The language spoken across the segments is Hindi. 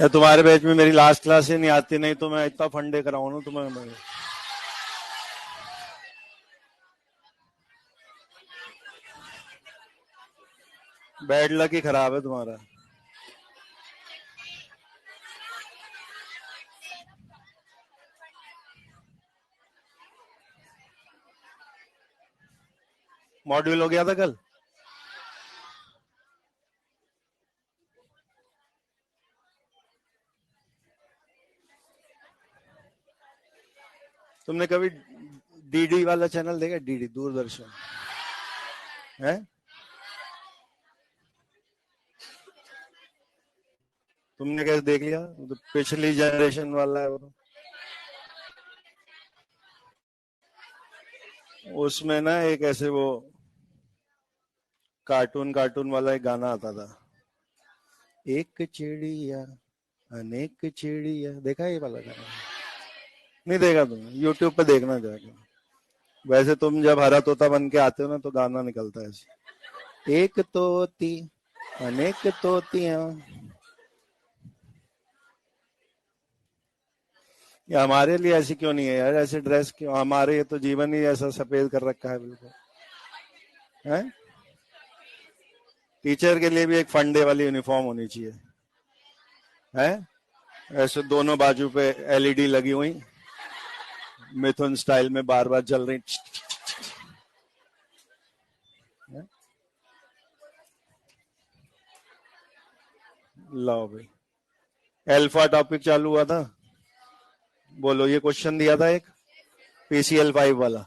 या तुम्हारे बैच में मेरी लास्ट क्लास ही नहीं आती, नहीं तो मैं इतना फंडे कराऊं ना तुम्हें। बैड लक ही खराब है तुम्हारा। मॉड्यूल हो गया था कल? तुमने कभी डीडी वाला चैनल देखा? डीडी दूरदर्शन है? तुमने कैसे देख लिया? तो पिछली जनरेशन वाला है वो। उसमें ना एक ऐसे वो कार्टून कार्टून वाला एक गाना आता था, एक चिड़िया अनेक चिड़िया। देखा है ये वाला गाना? नहीं देखा तुमने? यूट्यूब पे देखना जाके। वैसे तुम जब हरा तोता बन के आते हो ना तो गाना निकलता है ऐसे, एक तोती अनेक तोतियां। ये हमारे लिए ऐसी क्यों नहीं है यार? ऐसे ड्रेस क्यों? हमारे ये तो जीवन ही ऐसा सफेद कर रखा है बिल्कुल है। टीचर के लिए भी एक फंडे वाली यूनिफॉर्म होनी चाहिए है। ऐसे दोनों बाजू पे एलईडी लगी हुई, मिथुन स्टाइल में बार बार चल रही है? लो भाई, एल्फा टॉपिक चालू हुआ था। बोलो, ये क्वेश्चन दिया था एक पीसीएल 5 वाला।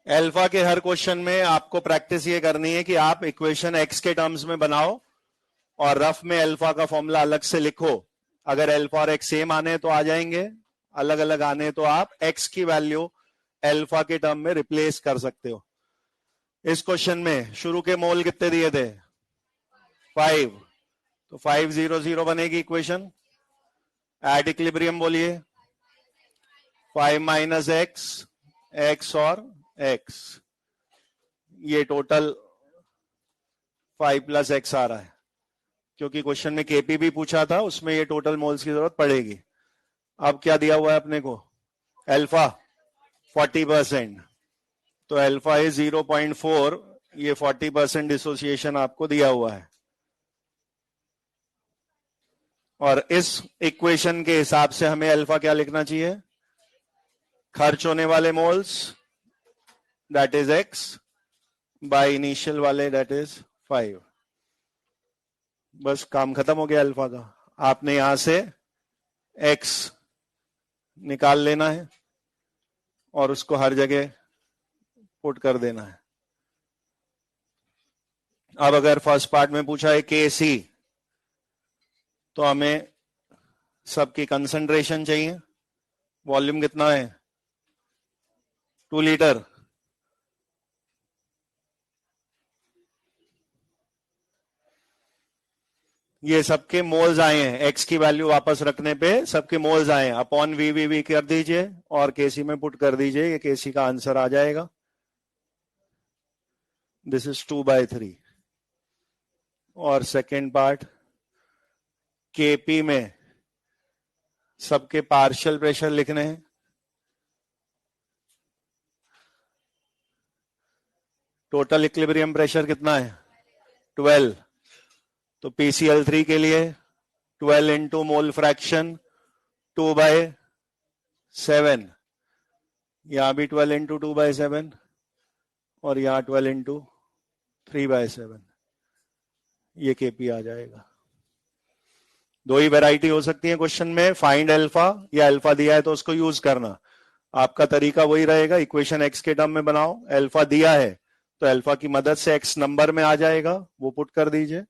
एल्फा के हर क्वेश्चन में आपको प्रैक्टिस ये करनी है कि आप इक्वेशन एक्स के टर्म्स में बनाओ और रफ में एल्फा का फॉर्मूला अलग से लिखो। अगर एल्फा और एक्स सेम आने तो आ जाएंगे, अलग अलग आने तो आप एक्स की वैल्यू एल्फा के टर्म में रिप्लेस कर सकते हो। इस क्वेश्चन में शुरू के मोल कितने दिए थे? 5। तो 500 बनेगी इक्वेशन। एट इक्विलिब्रियम बोलिए 5 माइनस एक्स, एक्स और एक्स, ये टोटल 5 प्लस एक्स आ रहा है। क्योंकि क्वेश्चन में केपी भी पूछा था, उसमें ये टोटल मोल्स की जरूरत पड़ेगी। अब क्या दिया हुआ है अपने को? एल्फा 40%, तो एल्फा है 0.4, ये 40% डिसोसिएशन आपको दिया हुआ है। और इस इक्वेशन के हिसाब से हमें अल्फा क्या लिखना चाहिए? खर्च होने वाले moles that is x by initial वाले दैट इज 5। बस काम खत्म हो गया अल्फा का। आपने यहां से एक्स निकाल लेना है और उसको हर जगह पुट कर देना है। अब अगर फर्स्ट पार्ट में पूछा है के सी, तो हमें सबकी कंसंट्रेशन चाहिए। वॉल्यूम कितना है? 2 लीटर। ये सबके मोल्स आए हैं, एक्स की वैल्यू वापस रखने पे सबके मोल्स आए हैं। अपॉन वी वी वी कर दीजिए और केसी में पुट कर दीजिए, ये केसी का आंसर आ जाएगा। This is 2/3। और सेकेंड पार्ट केपी में सबके पार्शियल प्रेशर लिखने हैं। टोटल इक्विलिब्रियम प्रेशर कितना है? 12। तो पीसीएल3 के लिए 12 इंटू मोल फ्रैक्शन 2/7, यहां भी 12 इंटू 2/7 और यहां 12 इंटू 3/7, ये केपी आ जाएगा। दो ही वैरायटी हो सकती है क्वेश्चन में, फाइंड अल्फा या अल्फा दिया है तो उसको यूज करना। आपका तरीका वही रहेगा, इक्वेशन एक्स के टर्म में बनाओ। अल्फा दिया है तो अल्फा की मदद से एक्स नंबर में आ जाएगा, वो पुट कर दीजिए।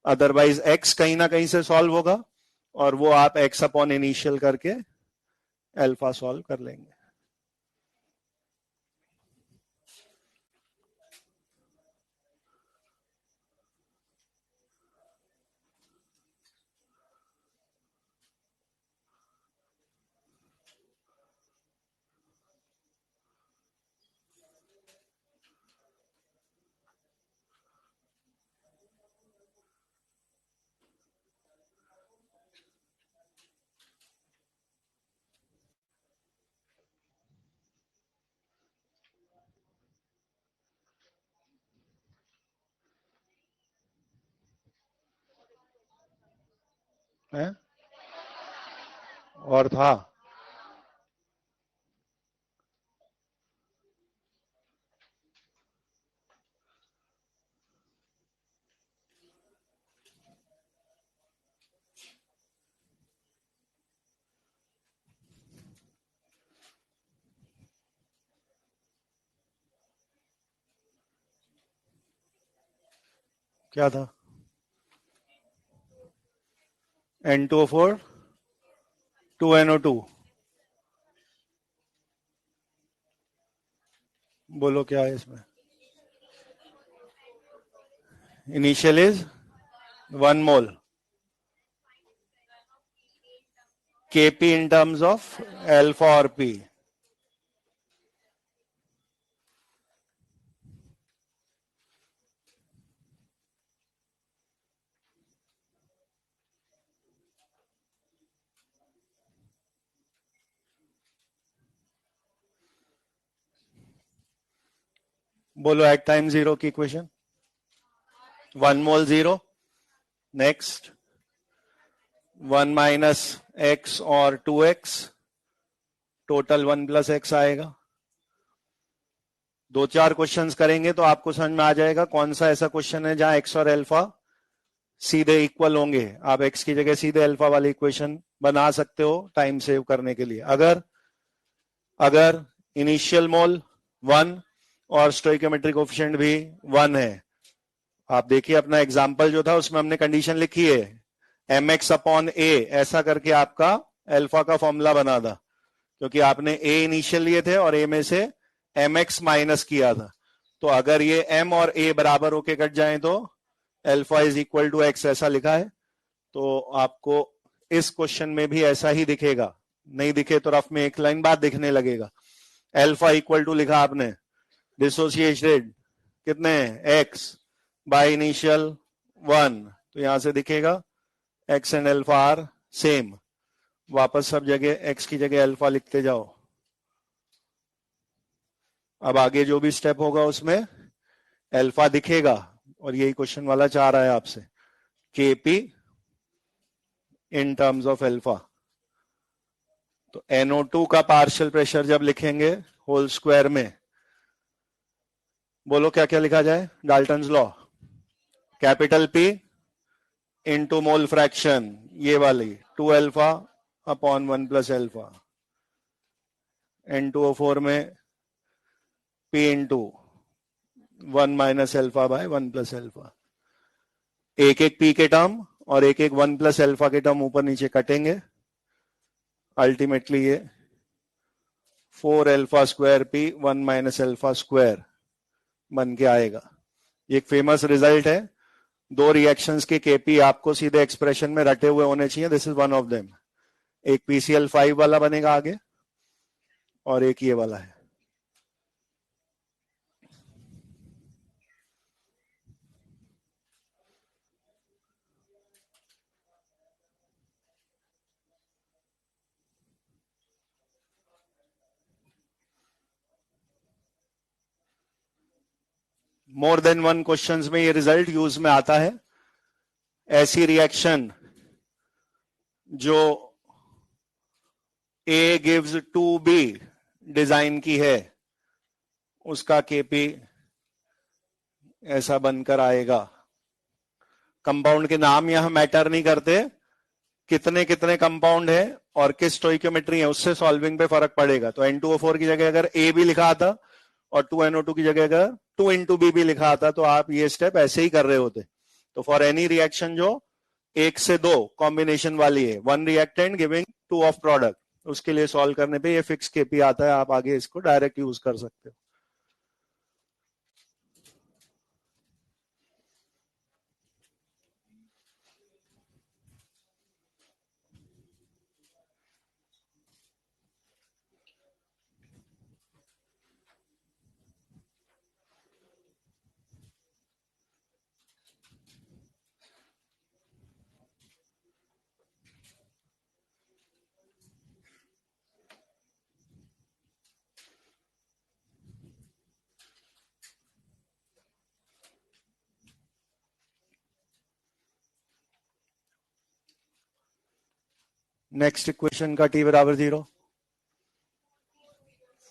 अदरवाइज एक्स कहीं ना कहीं से सॉल्व होगा और वो आप एक्स अपॉन इनिशियल करके अल्फा सॉल्व कर लेंगे। है और था। क्या था? N2O4 2NO2। बोलो क्या है इसमें? Initial is 1 mole, Kp in terms of alpha और P। बोलो एट टाइम जीरो की इक्वेशन। 1 मोल जीरो, नेक्स्ट 1 माइनस एक्स और 2x, टोटल 1 प्लस एक्स आएगा। दो चार क्वेश्चंस करेंगे तो आपको समझ में आ जाएगा कौन सा ऐसा क्वेश्चन है जहां एक्स और अल्फा सीधे इक्वल होंगे। आप एक्स की जगह सीधे अल्फा वाली इक्वेशन बना सकते हो टाइम सेव करने के लिए। अगर अगर इनिशियल मोल 1 और स्टोइकोमेट्रिक कोफिशिएंट भी 1 है। आप देखिए अपना एग्जाम्पल जो था उसमें हमने कंडीशन लिखी है mx अपॉन ए, ऐसा करके आपका अल्फा का फॉर्मूला बना था, क्योंकि आपने ए इनिशियल लिए थे और ए में से mx माइनस किया था। तो अगर ये m और a बराबर होके कट जाएं तो alpha is equal to X, ऐसा लिखा है। तो आपको इस क्वेश्चन में भी ऐसा ही दिखेगा, नहीं दिखे तो रफ में एक लाइन बाद दिखने लगेगा। अल्फा इक्वल टू लिखा आपने, डिसोसिएटेड कितने एक्स बाय इनिशियल 1, तो यहां से दिखेगा X and alpha are same. वापस सब जगह एक्स की जगह अल्फा लिखते जाओ। अब आगे जो भी स्टेप होगा उसमें अल्फा दिखेगा, और यही क्वेश्चन वाला चाह रहा है आपसे, KP in terms of alpha. तो NO2 का पार्शियल प्रेशर जब लिखेंगे होल स्क्वायर में, बोलो क्या क्या लिखा जाए? Dalton's law, capital P into mole fraction, ये वाली 2 alpha upon 1 plus alpha. N2O4 में P into 1 minus alpha bye 1 plus alpha. एक एक P के टर्म और एक एक 1 प्लस अल्फा के टर्म ऊपर नीचे कटेंगे, अल्टीमेटली ये 4 alpha square P 1 minus alpha square बन के आएगा। ये एक फेमस रिजल्ट है। दो रिएक्शंस के केपी आपको सीधे एक्सप्रेशन में रटे हुए होने चाहिए, this is one of them. एक PCl5 वाला बनेगा आगे और एक ये वाला है। मोर देन वन क्वेश्चंस में ये रिजल्ट यूज में आता है। ऐसी रिएक्शन जो A gives to B design की है, उसका केपी ऐसा बनकर आएगा। कंपाउंड के नाम यहां मैटर नहीं करते, कितने कितने कंपाउंड है और किस स्टोइकोमेट्री है उससे सॉल्विंग पे फर्क पड़ेगा। तो N2O4 की जगह अगर A भी लिखा था और 2NO2 की जगह अगर 2 इंटू बी भी लिखा था तो आप ये स्टेप ऐसे ही कर रहे होते। तो फॉर एनी रिएक्शन जो एक से दो कॉम्बिनेशन वाली है, one reactant giving two of product, उसके लिए सॉल्व करने पे ये फिक्स केपी आता है। आप आगे इसको डायरेक्ट यूज कर सकते हो। नेक्स्ट इक्वेशन का t बराबर 0,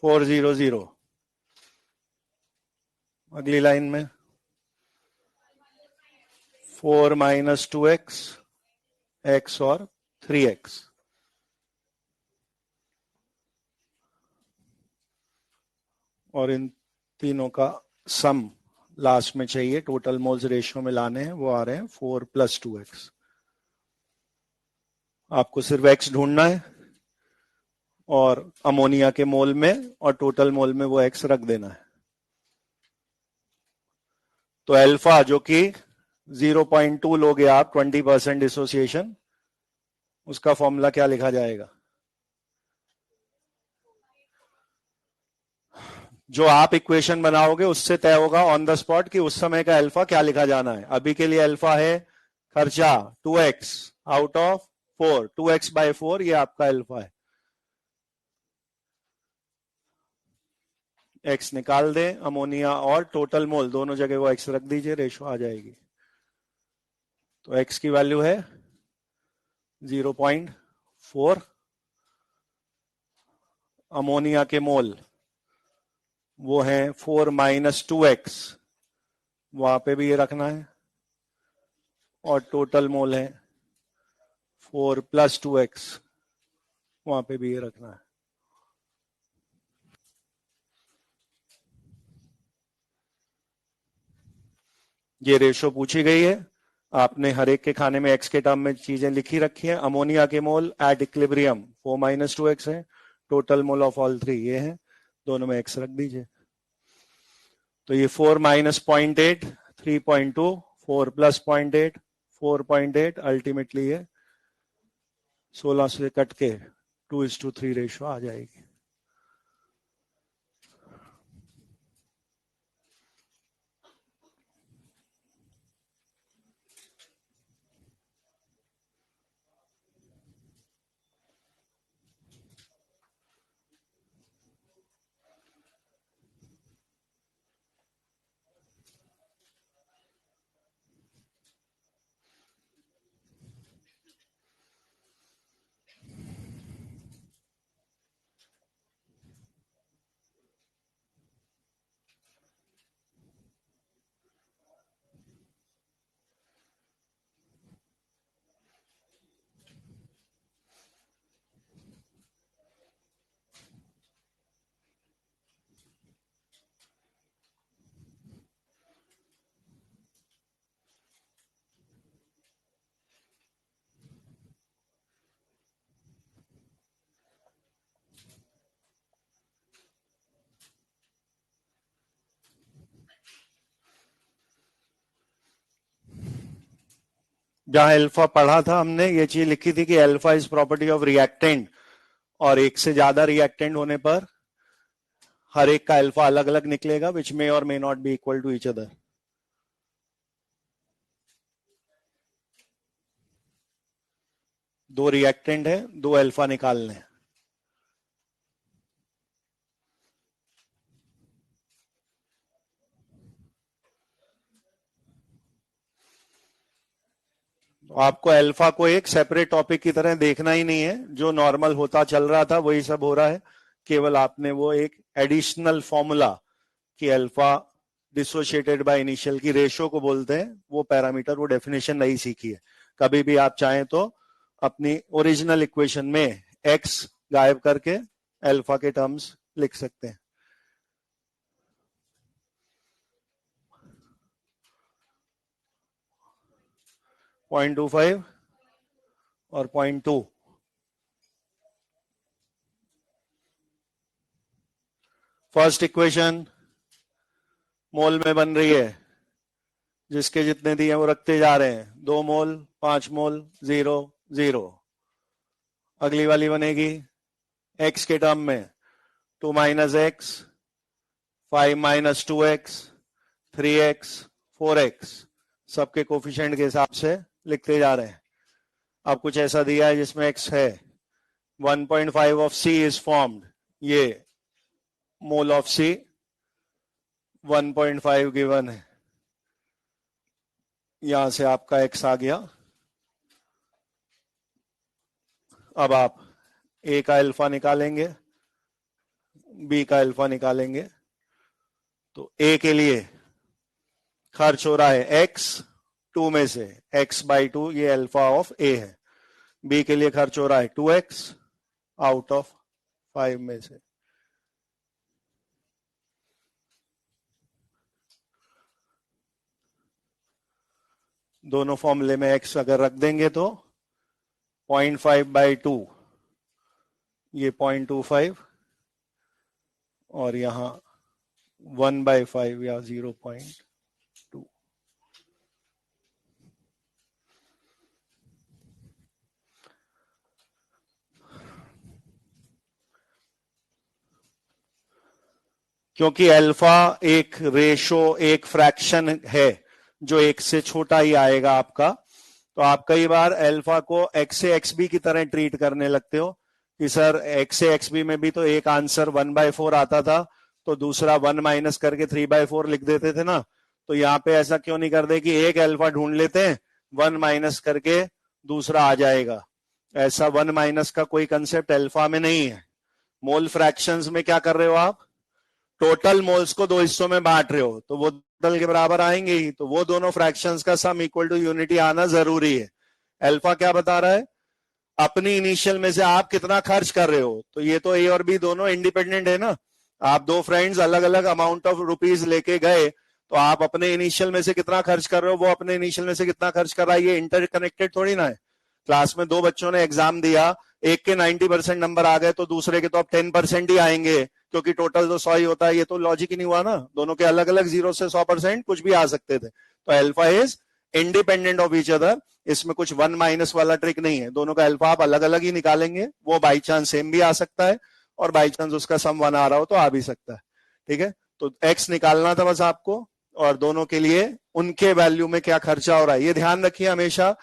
400। अगली लाइन में 4 माइनस 2x, x और 3x। और इन तीनों का सम लास्ट में चाहिए, टोटल मोल्स रेशियो में लाने हैं, वो आ रहे हैं 4 प्लस 2x। आपको सिर्फ x ढूंढना है और अमोनिया के मोल में और टोटल मोल में वो x रख देना है। तो अल्फा जो कि 0.2 लोगे आप 20% डिसोसिएशन, उसका फॉर्मूला क्या लिखा जाएगा? जो आप इक्वेशन बनाओगे उससे तय होगा ऑन द स्पॉट कि उस समय का अल्फा क्या लिखा जाना है। अभी के लिए अल्फा है खर्चा 2x out of 4, 2x bye 4 ये आपका अल्फा है। x निकाल दें, अमोनिया और टोटल मोल दोनों जगह वो x रख दीजिए, रेशो आ जाएगी। तो x की वैल्यू है 0.4, अमोनिया के मोल वो है 4 माइनस 2x, वहां पे भी ये रखना है, और टोटल मोल है 4 प्लस 2x, वहां पे भी ये रखना है। ये रेशो पूछी गई है, आपने हर एक के खाने में x के टर्म में चीजें लिखी रखी है। अमोनिया के मोल एट इक्विलिब्रियम 4 माइनस 2x है, टोटल मोल ऑफ ऑल 3 ये है, दोनों में x रख दीजिए। तो ये 4 माइनस 0.8 3.2, 4 प्लस 0.8 4.8, अल्टीमेटली ये 16 से कट के 2:3 रेशो आ जाएगी। जहां अल्फा पढ़ा था हमने ये चीज लिखी थी कि alpha is property of reactant, और एक से ज्यादा रिएक्टेंट होने पर हर एक का अल्फा अलग अलग निकलेगा, विच मे और may not be equal to each other. दो रिएक्टेंट है, दो अल्फा निकालने हैं। तो आपको अल्फा को एक सेपरेट टॉपिक की तरह देखना ही नहीं है, जो नॉर्मल होता चल रहा था वही सब हो रहा है, केवल आपने वो एक एडिशनल फॉर्मूला कि अल्फा डिसोशिएटेड बाय इनिशियल की रेशो को बोलते हैं, वो पैरामीटर, वो डेफिनेशन नहीं सीखी है। कभी भी आप चाहें तो अपनी ओरिजिनल इक्वेशन में x गायब करके अल्फा के टर्म्स लिख सकते हैं। पॉइंट 0.25 और 0.2। फर्स्ट इक्वेशन मोल में बन रही है, जिसके जितने दिए वो रखते जा रहे हैं, 2 मोल 5 मोल 0 0। अगली वाली बनेगी x के टर्म में 2 minus x, 5 minus 2x, 3x 4x, सबके कोफिशिएंट के हिसाब से लिखते जा रहे हैं। अब कुछ ऐसा दिया है जिसमें x है, 1.5 ऑफ C इज फॉर्म्ड, ये मोल ऑफ C 1.5 गिवन है, यहां से आपका x आ गया अब आप ए का अल्फा निकालेंगे, बी का अल्फा निकालेंगे। तो ए के लिए खर्च हो रहा है एक्स, 2 में से x/2, ये अल्फा ऑफ ए है। बी के लिए खर्च हो रहा है 2x आउट ऑफ 5 में से। दोनों फॉर्मूले में x अगर रख देंगे तो 0.5/2, ये 0.25, और यहां 1/5 या 0.2। क्योंकि अल्फा एक रेशो, एक फ्रैक्शन है जो एक से छोटा ही आएगा आपका, तो आप कई बार अल्फा को एक्स से एक्स बी की तरह ट्रीट करने लगते हो कि सर एक्स से एक्स बी में भी तो एक आंसर 1/4 आता था, तो दूसरा 1 माइनस करके 3/4 लिख देते थे ना। तो यहाँ पे ऐसा क्यों नहीं कर दे कि एक अल्फा ढूंढ लेते हैं, 1 माइनस करके दूसरा आ जाएगा। ऐसा 1 माइनस का कोई कंसेप्ट अल्फा में नहीं है। मोल फ्रैक्शंस में क्या कर रहे हो आप, टोटल मोल्स को दो हिस्सों में बांट रहे हो, तो वो टोटल के बराबर आएंगे ही, तो वो दोनों फ्रैक्शंस का सम इक्वल टू यूनिटी आना जरूरी है। अल्फा क्या बता रहा है, अपनी इनिशियल में से आप कितना खर्च कर रहे हो। तो ये तो ए और बी दोनों इंडिपेंडेंट है ना। आप दो फ्रेंड्स अलग अलग अमाउंट ऑफ रुपीज लेके गए, तो आप अपने इनिशियल में से कितना खर्च कर रहे हो, वो अपने इनिशियल में से कितना खर्च कर रहा है, ये इंटरकनेक्टेड थोड़ी ना है। क्लास में दो बच्चों ने एग्जाम दिया, एक के 90% नंबर आ गए तो दूसरे के तो अब 10% ही आएंगे, क्योंकि टोटल तो 100 ही होता है। ये तो लॉजिक ही नहीं हुआ ना, दोनों के अलग अलग 0 से 100% कुछ भी आ सकते थे। तो alpha is independent of each other, इसमें कुछ 1 माइनस वाला ट्रिक नहीं है। दोनों का अल्फा आप अलग अलग ही निकालेंगे, वो बाई चांस सेम भी आ सकता है और बाई चांस उसका सम 1 आ रहा हो तो आ भी सकता है। ठीक है, तो एक्स निकालना था बस आपको, और दोनों के लिए उनके वैल्यू में क्या खर्चा हो रहा है ये ध्यान रखिए हमेशा,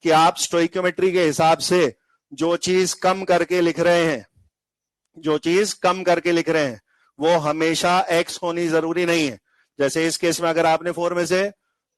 कि आप स्टोइकोमेट्री के हिसाब से जो चीज कम करके लिख रहे हैं, जो चीज कम करके लिख रहे हैं वो हमेशा एक्स होनी जरूरी नहीं है। जैसे इस केस में अगर आपने 4 में से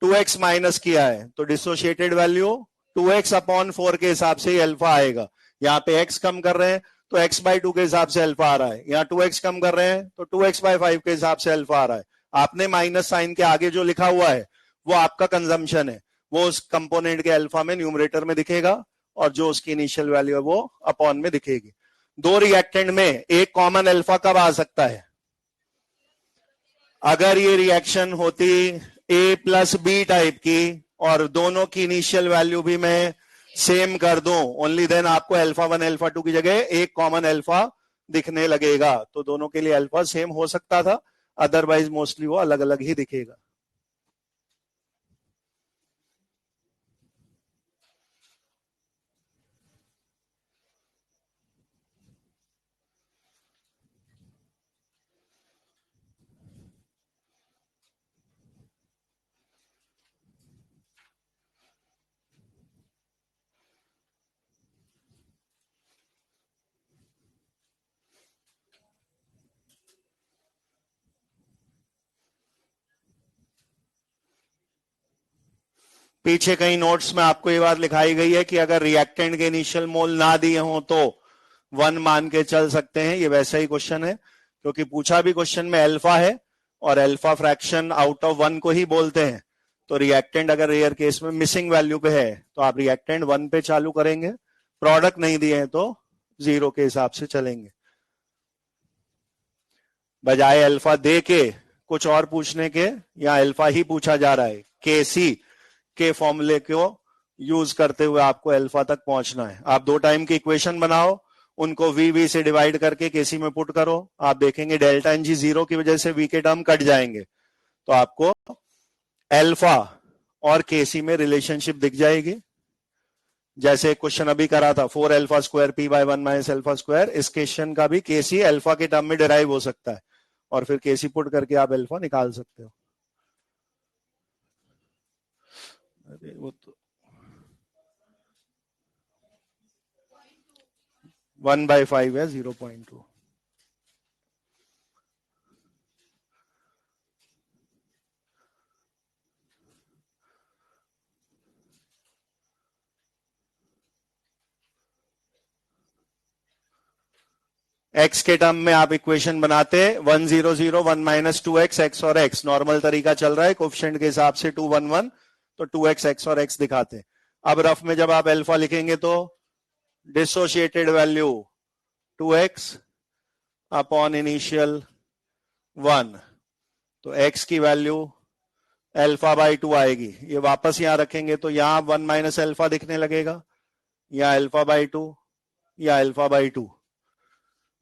2x माइनस किया है, तो डिसोशिएटेड वैल्यू 2x/4 के हिसाब से अल्फा आएगा। यहाँ पे x कम कर रहे हैं तो x/2 के हिसाब से अल्फा आ रहा है, यहाँ 2x कम कर रहे हैं तो 2x/5 के हिसाब से अल्फा आ रहा है। आपने माइनस साइन के आगे जो लिखा हुआ है वो आपका कंजम्पशन है, वो उस कंपोनेंट के अल्फा में न्यूमरेटर में दिखेगा, और जो उसकी इनिशियल वैल्यू है वो अपॉन में दिखेगी। दो रिएक्टेंट में एक कॉमन अल्फा कब आ सकता है, अगर ये रिएक्शन होती ए प्लस बी टाइप की और दोनों की इनिशियल वैल्यू भी मैं सेम कर दूं, ओनली देन आपको अल्फा 1 अल्फा 2 की जगह एक कॉमन अल्फा दिखने लगेगा। तो दोनों के लिए अल्फा सेम हो सकता था, अदरवाइज मोस्टली वो अलग अलग ही दिखेगा। पीछे कहीं नोट्स में आपको ये बात लिखाई गई है कि अगर रिएक्टेंट के इनिशियल मोल ना दिए हों तो 1 मान के चल सकते हैं। ये वैसा ही क्वेश्चन है, क्योंकि पूछा भी क्वेश्चन में अल्फा है, और अल्फा फ्रैक्शन आउट ऑफ 1 को ही बोलते हैं। तो रिएक्टेंट अगर रेयर केस में मिसिंग वैल्यू पे है तो आप रिएक्टेंट 1 पे चालू करेंगे, प्रोडक्ट नहीं दिए हैं तो 0 के हिसाब से चलेंगे। बजाय अल्फा दे के कुछ और पूछने के, या अल्फा ही पूछा जा रहा है, केसी के फॉर्मूले को यूज करते हुए आपको अल्फा तक पहुंचना है। आप दो टाइम की इक्वेशन बनाओ, उनको वी से डिवाइड करके केसी में पुट करो, आप देखेंगे डेल्टा एन जी 0 की वजह से वी के टर्म कट जाएंगे, तो आपको अल्फा और केसी में रिलेशनशिप दिख जाएगी। जैसे क्वेश्चन अभी करा था 4α² p/1 माइनस अल्फा स्क्वायर, इस क्वेश्चन का भी केसी अल्फा के टर्म में डिराइव हो सकता है, और फिर केसी पुट करके आप अल्फा निकाल सकते हो। अरे वो तो 1/5 है, 0.2। एक्स के टर्म में आप इक्वेशन बनाते 1 0 0 1 माइनस 2x x और x नॉर्मल तरीका चल रहा है कोफिशिएंट के हिसाब से 2 1 1 तो 2x x और x दिखाते। अब रफ में जब आप अल्फा लिखेंगे तो dissociated value 2x upon initial 1 तो x की वैल्यू अल्फा बाई 2 आएगी। ये वापस यहां रखेंगे तो यहां 1 माइनस अल्फा दिखने लगेगा या अल्फा बाई 2 या अल्फा बाई 2।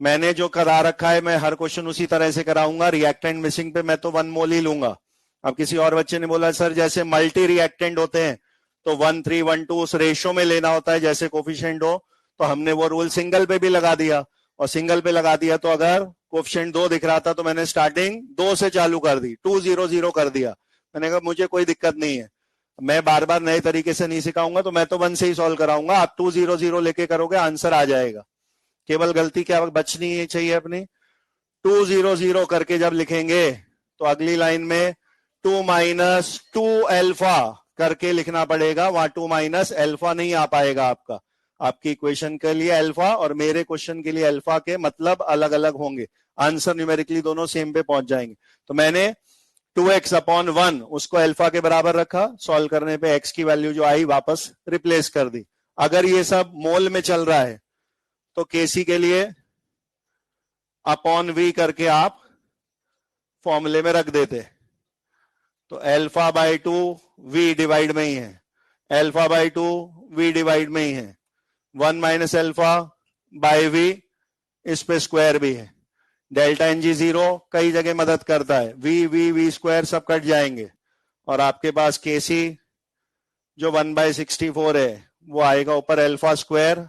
मैंने जो करा रखा है मैं हर क्वेश्चन उसी तरह से कराऊंगा। रिएक्टेंट मिसिंग पे मैं तो 1 मोल ही लूंगा। अब किसी और बच्चे ने बोला सर जैसे मल्टी रिएक्टेंट होते हैं तो 1 3 1 2 उस रेशो में लेना होता है जैसे कोफिशिएंट हो, तो हमने वो रूल सिंगल पे भी लगा दिया और सिंगल पे लगा दिया तो अगर कोफिशिएंट 2 दिख रहा था तो मैंने स्टार्टिंग 2 से चालू कर दी, 2 0 0 कर दिया। मैंने कहा मुझे कोई दिक्कत नहीं है, मैं बार बार नए तरीके से नहीं सिखाऊंगा तो मैं तो 1 से ही सॉल्व कराऊंगा। आप 2 0 0 लेके करोगे आंसर आ जाएगा। केवल गलती क्या बचनी चाहिए अपनी, 2 0 0 करके जब लिखेंगे तो अगली लाइन में 2 माइनस 2 अल्फा करके लिखना पड़ेगा। वहां 2 माइनस अल्फा नहीं आ पाएगा आपका। आपकी इक्वेशन के लिए अल्फा और मेरे क्वेश्चन के लिए अल्फा के मतलब अलग अलग होंगे, आंसर न्यूमेरिकली दोनों सेम पे पहुंच जाएंगे। तो मैंने 2x अपॉन 1 उसको अल्फा के बराबर रखा, सॉल्व करने पे x की वैल्यू जो आई वापस रिप्लेस कर दी। अगर ये सब मोल में चल रहा है तो केसी के लिए अपॉन वी करके आप फॉर्मूले में रख देते तो अल्फा बाई 2 वी डिवाइड में ही है, अल्फा बाई 2 वी डिवाइड में ही है, 1 माइनस अल्फा बाई वी इस पे स्क्वायर भी है, डेल्टा एन जी 0 कई जगह मदद करता है, वी स्क्वायर सब कट जाएंगे और आपके पास केसी जो 1/64 है वो आएगा ऊपर अल्फा स्क्वायर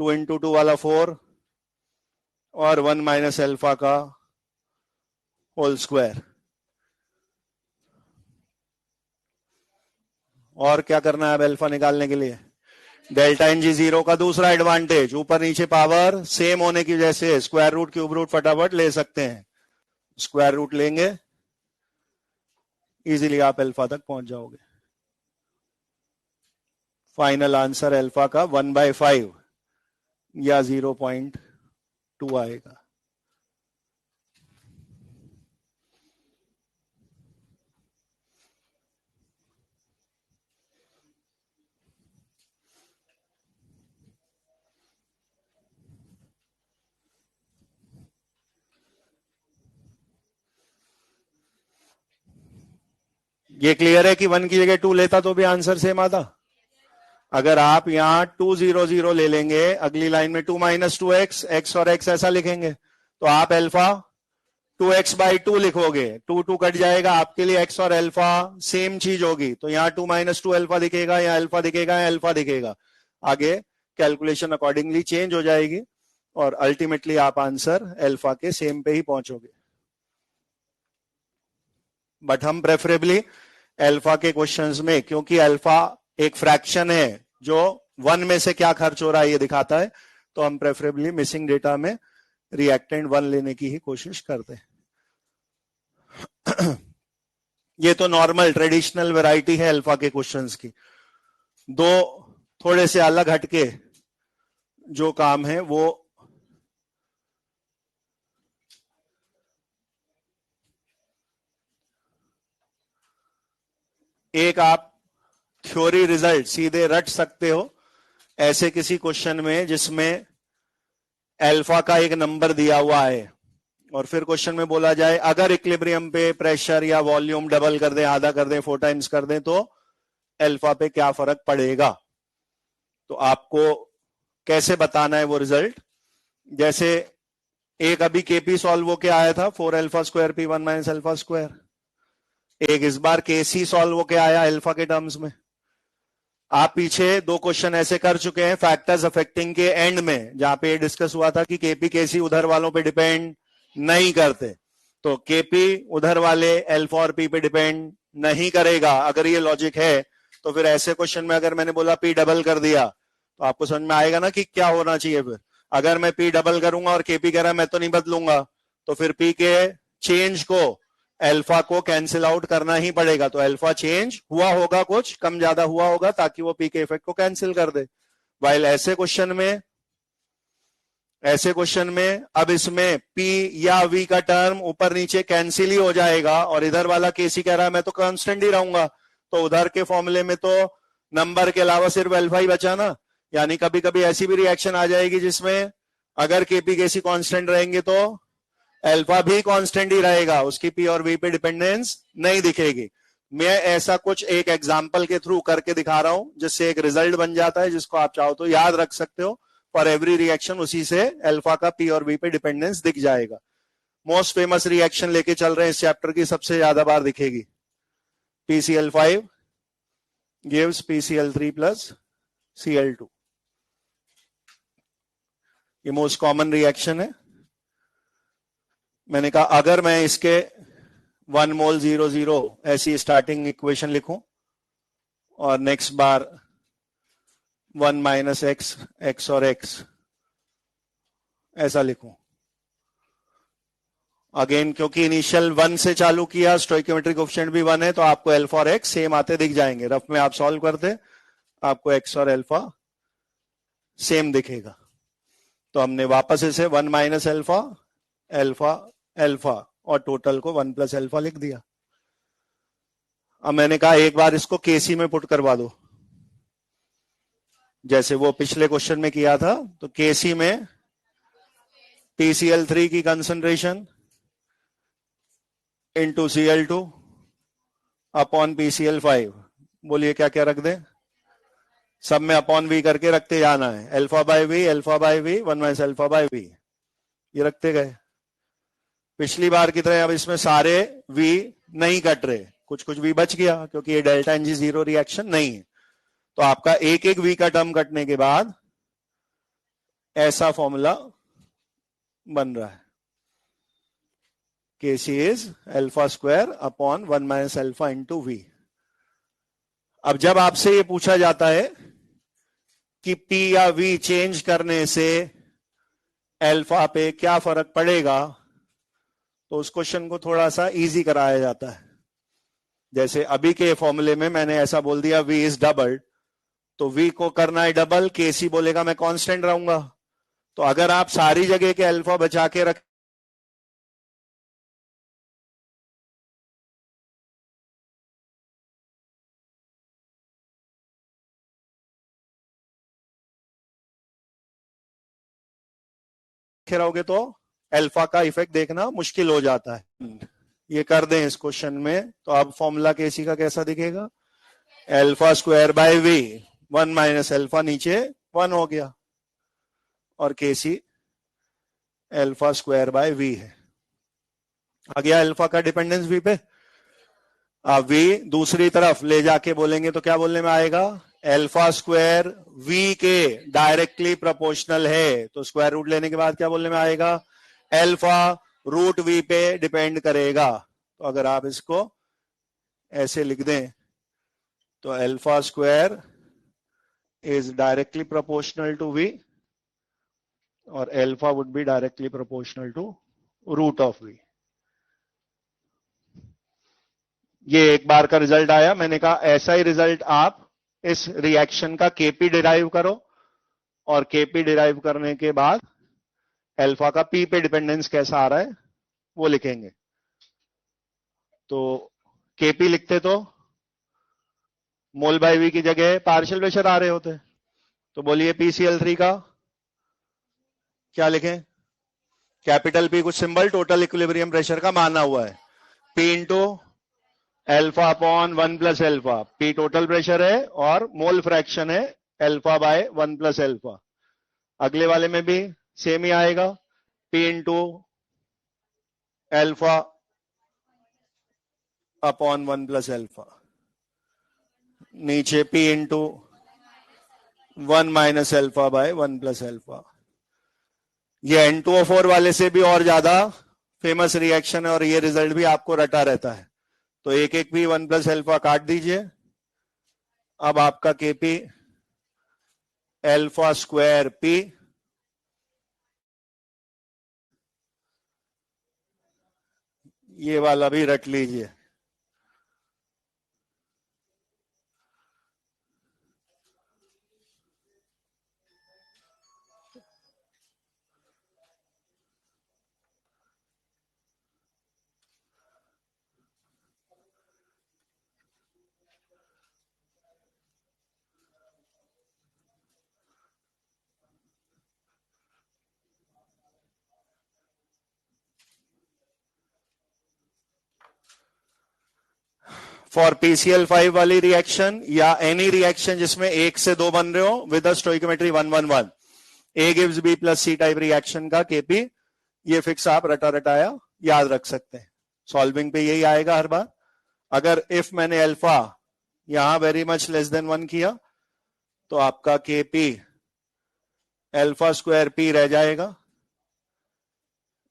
2 इंटू 2 वाला 4 और 1 माइनस अल्फा का होल स्क्वायर। और क्या करना है अब अल्फा निकालने के लिए, डेल्टा एन जी 0 का दूसरा एडवांटेज ऊपर नीचे पावर सेम होने की वजह से स्क्वायर रूट क्यूब रूट फटाफट ले सकते हैं। स्क्वायर रूट लेंगे इजीली आप अल्फा तक पहुंच जाओगे। फाइनल आंसर अल्फा का 1/5 या 0.2 आएगा। ये क्लियर है कि 1 की जगह 2 लेता तो भी आंसर सेम आता। अगर आप यहां 2 0 0 ले लेंगे अगली लाइन में 2 माइनस 2x x और x ऐसा लिखेंगे तो आप अल्फा 2x बाई 2 लिखोगे, 2 2 कट जाएगा, आपके लिए x और अल्फा सेम चीज होगी तो यहाँ 2 माइनस 2 अल्फा दिखेगा या अल्फा दिखेगा या अल्फा दिखेगा। आगे कैलकुलेशन अकॉर्डिंगली चेंज हो जाएगी और अल्टीमेटली आप आंसर अल्फा के सेम पे ही पहुंचोगे। बट हम प्रेफरेबली अल्फा के क्वेश्चंस में, क्योंकि अल्फा एक फ्रैक्शन है जो 1 में से क्या खर्च हो रहा है ये दिखाता है, तो हम प्रेफरेबली मिसिंग डेटा में रिएक्टेंट 1 लेने की ही कोशिश करते हैं। ये तो नॉर्मल ट्रेडिशनल वैरायटी है अल्फा के क्वेश्चंस की। दो थोड़े से अलग हटके जो काम है वो एक आप थ्योरी रिजल्ट सीधे रट सकते हो ऐसे किसी क्वेश्चन में जिसमें अल्फा का एक नंबर दिया हुआ है और फिर क्वेश्चन में बोला जाए अगर इक्विलिब्रियम पे प्रेशर या वॉल्यूम डबल कर दें, आधा कर दें, 4 टाइम्स कर दें तो अल्फा पे क्या फर्क पड़ेगा। तो आपको कैसे बताना है वो रिजल्ट, जैसे एक अभी केपी सॉल्व होके आया था 4 alpha square P 1 minus alpha square, एक इस बार केसी सॉल्व होके आया अल्फा के टर्म्स में। आप पीछे 2 क्वेश्चन ऐसे कर चुके हैं फैक्टर्स अफेक्टिंग के एंड में जहां पे डिस्कस हुआ था कि केपी केसी उधर वालों पे डिपेंड नहीं करते, तो केपी उधर वाले अल्फा और पी पे डिपेंड नहीं करेगा। अगर ये लॉजिक है तो फिर ऐसे क्वेश्चन में अगर मैंने बोला पी डबल कर दिया तो आपको समझ में आएगा ना कि क्या होना चाहिए। फिर अगर मैं पी डबल करूंगा और केपी कह रहा है मैं तो नहीं बदलूंगा तो फिर पी के चेंज को अल्फा को कैंसिल आउट करना ही पड़ेगा। तो अल्फा चेंज हुआ होगा, कुछ कम ज्यादा हुआ होगा ताकि वो पी के इफेक्ट को कैंसिल कर दे। वाइल ऐसे क्वेश्चन में ऐसे क्वेश्चन में अब इसमें P या V का टर्म ऊपर नीचे कैंसिल ही हो जाएगा और इधर वाला केसी कह रहा है मैं तो कांस्टेंट ही रहूंगा, तो उधर के फॉर्मूले में तो नंबर के अलावा सिर्फ अल्फा ही बचा ना। यानी कभी कभी ऐसी भी रिएक्शन आ जाएगी जिसमें अगर केपी केसी कांस्टेंट रहेंगे तो अल्फा भी कांस्टेंट ही रहेगा, उसकी पी और वी पे डिपेंडेंस नहीं दिखेगी। मैं ऐसा कुछ एक एग्जांपल के थ्रू करके दिखा रहा हूं जिससे एक रिजल्ट बन जाता है जिसको आप चाहो तो याद रख सकते हो। फॉर एवरी रिएक्शन उसी से अल्फा का पी और वी पे डिपेंडेंस दिख जाएगा। मोस्ट फेमस रिएक्शन लेके चल रहे हैं इस चैप्टर की, सबसे ज्यादा बार दिखेगी। PCl5 gives PCl3 plus Cl2, ये मोस्ट कॉमन रिएक्शन है। मैंने कहा अगर मैं इसके 1 मोल 0 ऐसी स्टार्टिंग इक्वेशन लिखूं और नेक्स्ट बार 1 माइनस एक्स, एक्स और एक्स ऐसा लिखूं, अगेन क्योंकि इनिशियल 1 से चालू किया, स्टोइकियोमेट्रिक कोएफिशिएंट भी 1 है, तो आपको अल्फा और एक्स सेम आते दिख जाएंगे। रफ में आप सॉल्व करते आपको एक्स और अल्फा सेम दिखेगा। तो हमने वापस इसे 1 माइनस अल्फा, अल्फा, अल्फा और टोटल को 1 प्लस अल्फा लिख दिया। अब मैंने कहा एक बार इसको केसी में पुट करवा दो, जैसे वो पिछले क्वेश्चन में किया था। तो केसी में PCl3 की concentration into Cl2 upon PCl5, बोलिए क्या क्या रख दे, सब में अपॉन वी करके रखते जाना है। Alpha by V, alpha by V, 1 minus alpha by V, ये रखते गए। पिछली बार की तरह अब इसमें सारे वी नहीं कट रहे, कुछ कुछ वी बच गया क्योंकि ये डेल्टा एनजी जीरो रिएक्शन नहीं है। तो आपका एक एक वी का टर्म कटने के बाद ऐसा फॉर्मूला बन रहा है, Kc is alpha square upon 1 minus alpha into V. अब जब आपसे ये पूछा जाता है कि P या V चेंज करने से अल्फा पे क्या फर्क पड़ेगा, तो उस क्वेश्चन को थोड़ा सा इजी कराया जाता है। जैसे अभी के फॉर्मूले में मैंने ऐसा बोल दिया V इज डबल, तो V को करना है डबल, Kc बोलेगा मैं कांस्टेंट रहूंगा। तो अगर आप सारी जगह के अल्फा बचा के रख रहोगे तो अल्फा का इफेक्ट देखना मुश्किल हो जाता है। ये कर दें इस क्वेश्चन में, तो अब फॉर्मूला केसी का कैसा दिखेगा, alpha square by V, 1 minus alpha नीचे 1 हो गया और KC alpha square by V है। आ गया अल्फा का डिपेंडेंस वी पे। अब वी दूसरी तरफ ले जाके बोलेंगे तो क्या बोलने में आएगा, अल्फा स्क्वायर वी के डायरेक्टली प्रोपोर्शनल है, तो स्क्वायर रूट लेने के बाद क्या बोलने में आएगा, अल्फा रूट वी पे डिपेंड करेगा। तो अगर आप इसको ऐसे लिख दें तो alpha square is directly proportional to V और alpha would be directly proportional to root of V. ये एक बार का रिजल्ट आया। मैंने कहा ऐसा ही रिजल्ट आप इस रिएक्शन का केपी डिराइव करो और केपी डिराइव करने के बाद अल्फा का पी पे डिपेंडेंस कैसा आ रहा है वो लिखेंगे। तो केपी लिखते तो मोल बाय वी की जगह पार्शियल प्रेशर आ रहे होते, तो बोलिए PCl3 का क्या लिखें, कैपिटल पी कुछ सिंबल टोटल इक्विलिब्रियम प्रेशर का माना हुआ है, P into alpha upon 1 plus alpha. P total pressure है और मोल फ्रैक्शन है अल्फा बाय 1 प्लस अल्फा। अगले वाले में भी सेम ही आएगा, P into alpha upon 1 plus alpha, नीचे P into 1 minus alpha bye 1 plus alpha. ये N2O4 वाले से भी और ज्यादा फेमस रिएक्शन है और ये रिजल्ट भी आपको रटा रहता है। तो एक एक भी 1 प्लस अल्फा काट दीजिए। अब आपका केपी अल्फा स्क्वायर पी ये वाला भी रट लीजिए। फॉर PCl5 वाली रिएक्शन या एनी रिएक्शन जिसमें 1 से 2 बन रहे हो with stoichiometry 111, A gives B plus C type reaction का KP, ये फिक्स आप रटा रटाया याद रख सकते हैं। सॉल्विंग पे यही आएगा हर बार। अगर इफ मैंने अल्फा यहां वेरी मच लेस देन 1 किया तो आपका KP अल्फा स्क्वायर P रह जाएगा,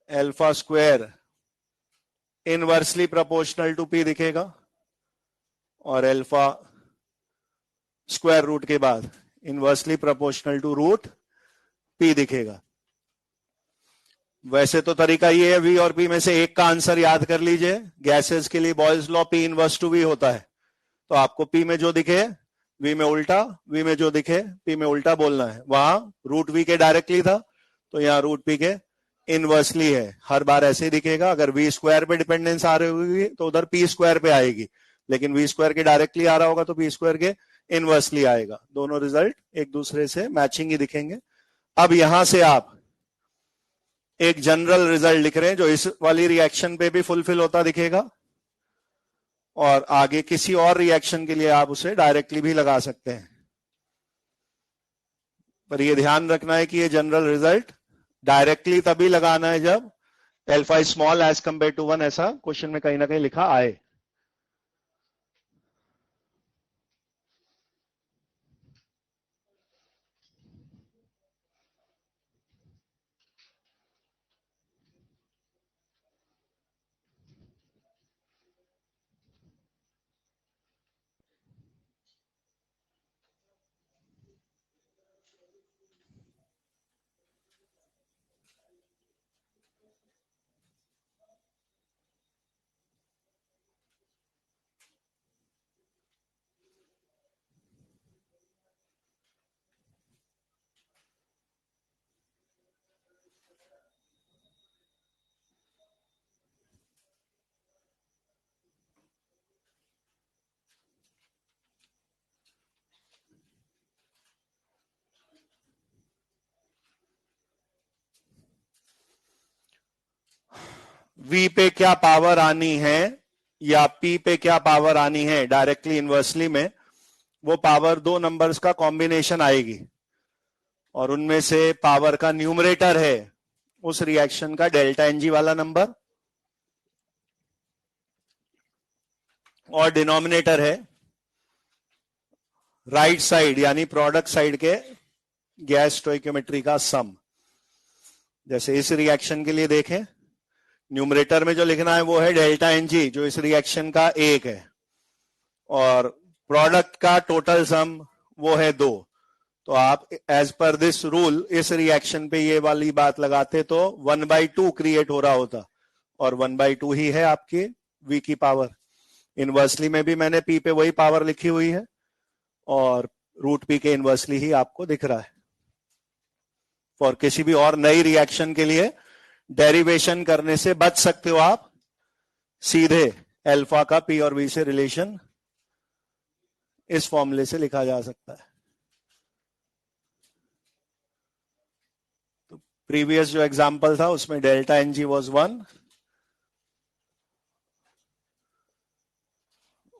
alpha square inversely proportional to P दिखेगा और अल्फा स्क्वायर रूट के बाद inversely proportional to root P दिखेगा। वैसे तो तरीका ये है V और P में से एक का आंसर याद कर लीजिए। गैसेस के लिए Boyle's law P inverse two V होता है, तो आपको P में जो दिखे V में उल्टा, V में जो दिखे P में उल्टा बोलना है। वहां रूट V के डायरेक्टली था तो यहाँ रूट P के इनवर्सली है। हर बार ऐसे ही दिखेगा। अगर V स्क्वायर पे डिपेंडेंस आ रही होगी तो उधर P स्क्वायर पे आएगी, लेकिन V स्क्वायर के डायरेक्टली आ रहा होगा तो P स्क्वायर के इनवर्सली आएगा। दोनों रिजल्ट एक दूसरे से मैचिंग ही दिखेंगे। अब यहां से आप एक जनरल रिजल्ट लिख रहे हैं जो इस वाली रिएक्शन पे भी फुलफिल होता दिखेगा और आगे किसी और रिएक्शन के लिए आप उसे डायरेक्टली भी लगा सकते हैं। पर ये ध्यान रखना है कि ये जनरल रिजल्ट डायरेक्टली तभी लगाना है जब alpha small as compare to 1 ऐसा क्वेश्चन में कहीं ना कहीं लिखा आए। V पे क्या पावर आनी है या P पे क्या पावर आनी है डायरेक्टली इनवर्सली में, वो पावर दो नंबर्स का कॉम्बिनेशन आएगी और उनमें से पावर का न्यूमरेटर है उस रिएक्शन का डेल्टा एनजी वाला नंबर और डिनोमिनेटर है राइट साइड यानी प्रोडक्ट साइड के गैस स्टोइकोमेट्री का सम। जैसे इस रिएक्शन के लिए देखें, न्यूमरेटर में जो लिखना है वो है डेल्टा एनजी जो इस रिएक्शन का 1 है और प्रोडक्ट का टोटल सम वो है 2। तो आप एज पर दिस रूल इस रिएक्शन पे ये वाली बात लगाते तो 1/2 क्रिएट हो रहा होता और 1/2 ही है आपकी V की पावर। इनवर्सली में भी मैंने P पे वही पावर लिखी हुई है और रूट P के इनवर्सली ही आपको दिख रहा है। और किसी भी और नई रिएक्शन के लिए डेरिवेशन करने से बच सकते हो आप, सीधे अल्फा का P और V से रिलेशन इस फॉर्मूले से लिखा जा सकता है। तो प्रीवियस जो एग्जांपल था उसमें डेल्टा एनजी वाज 1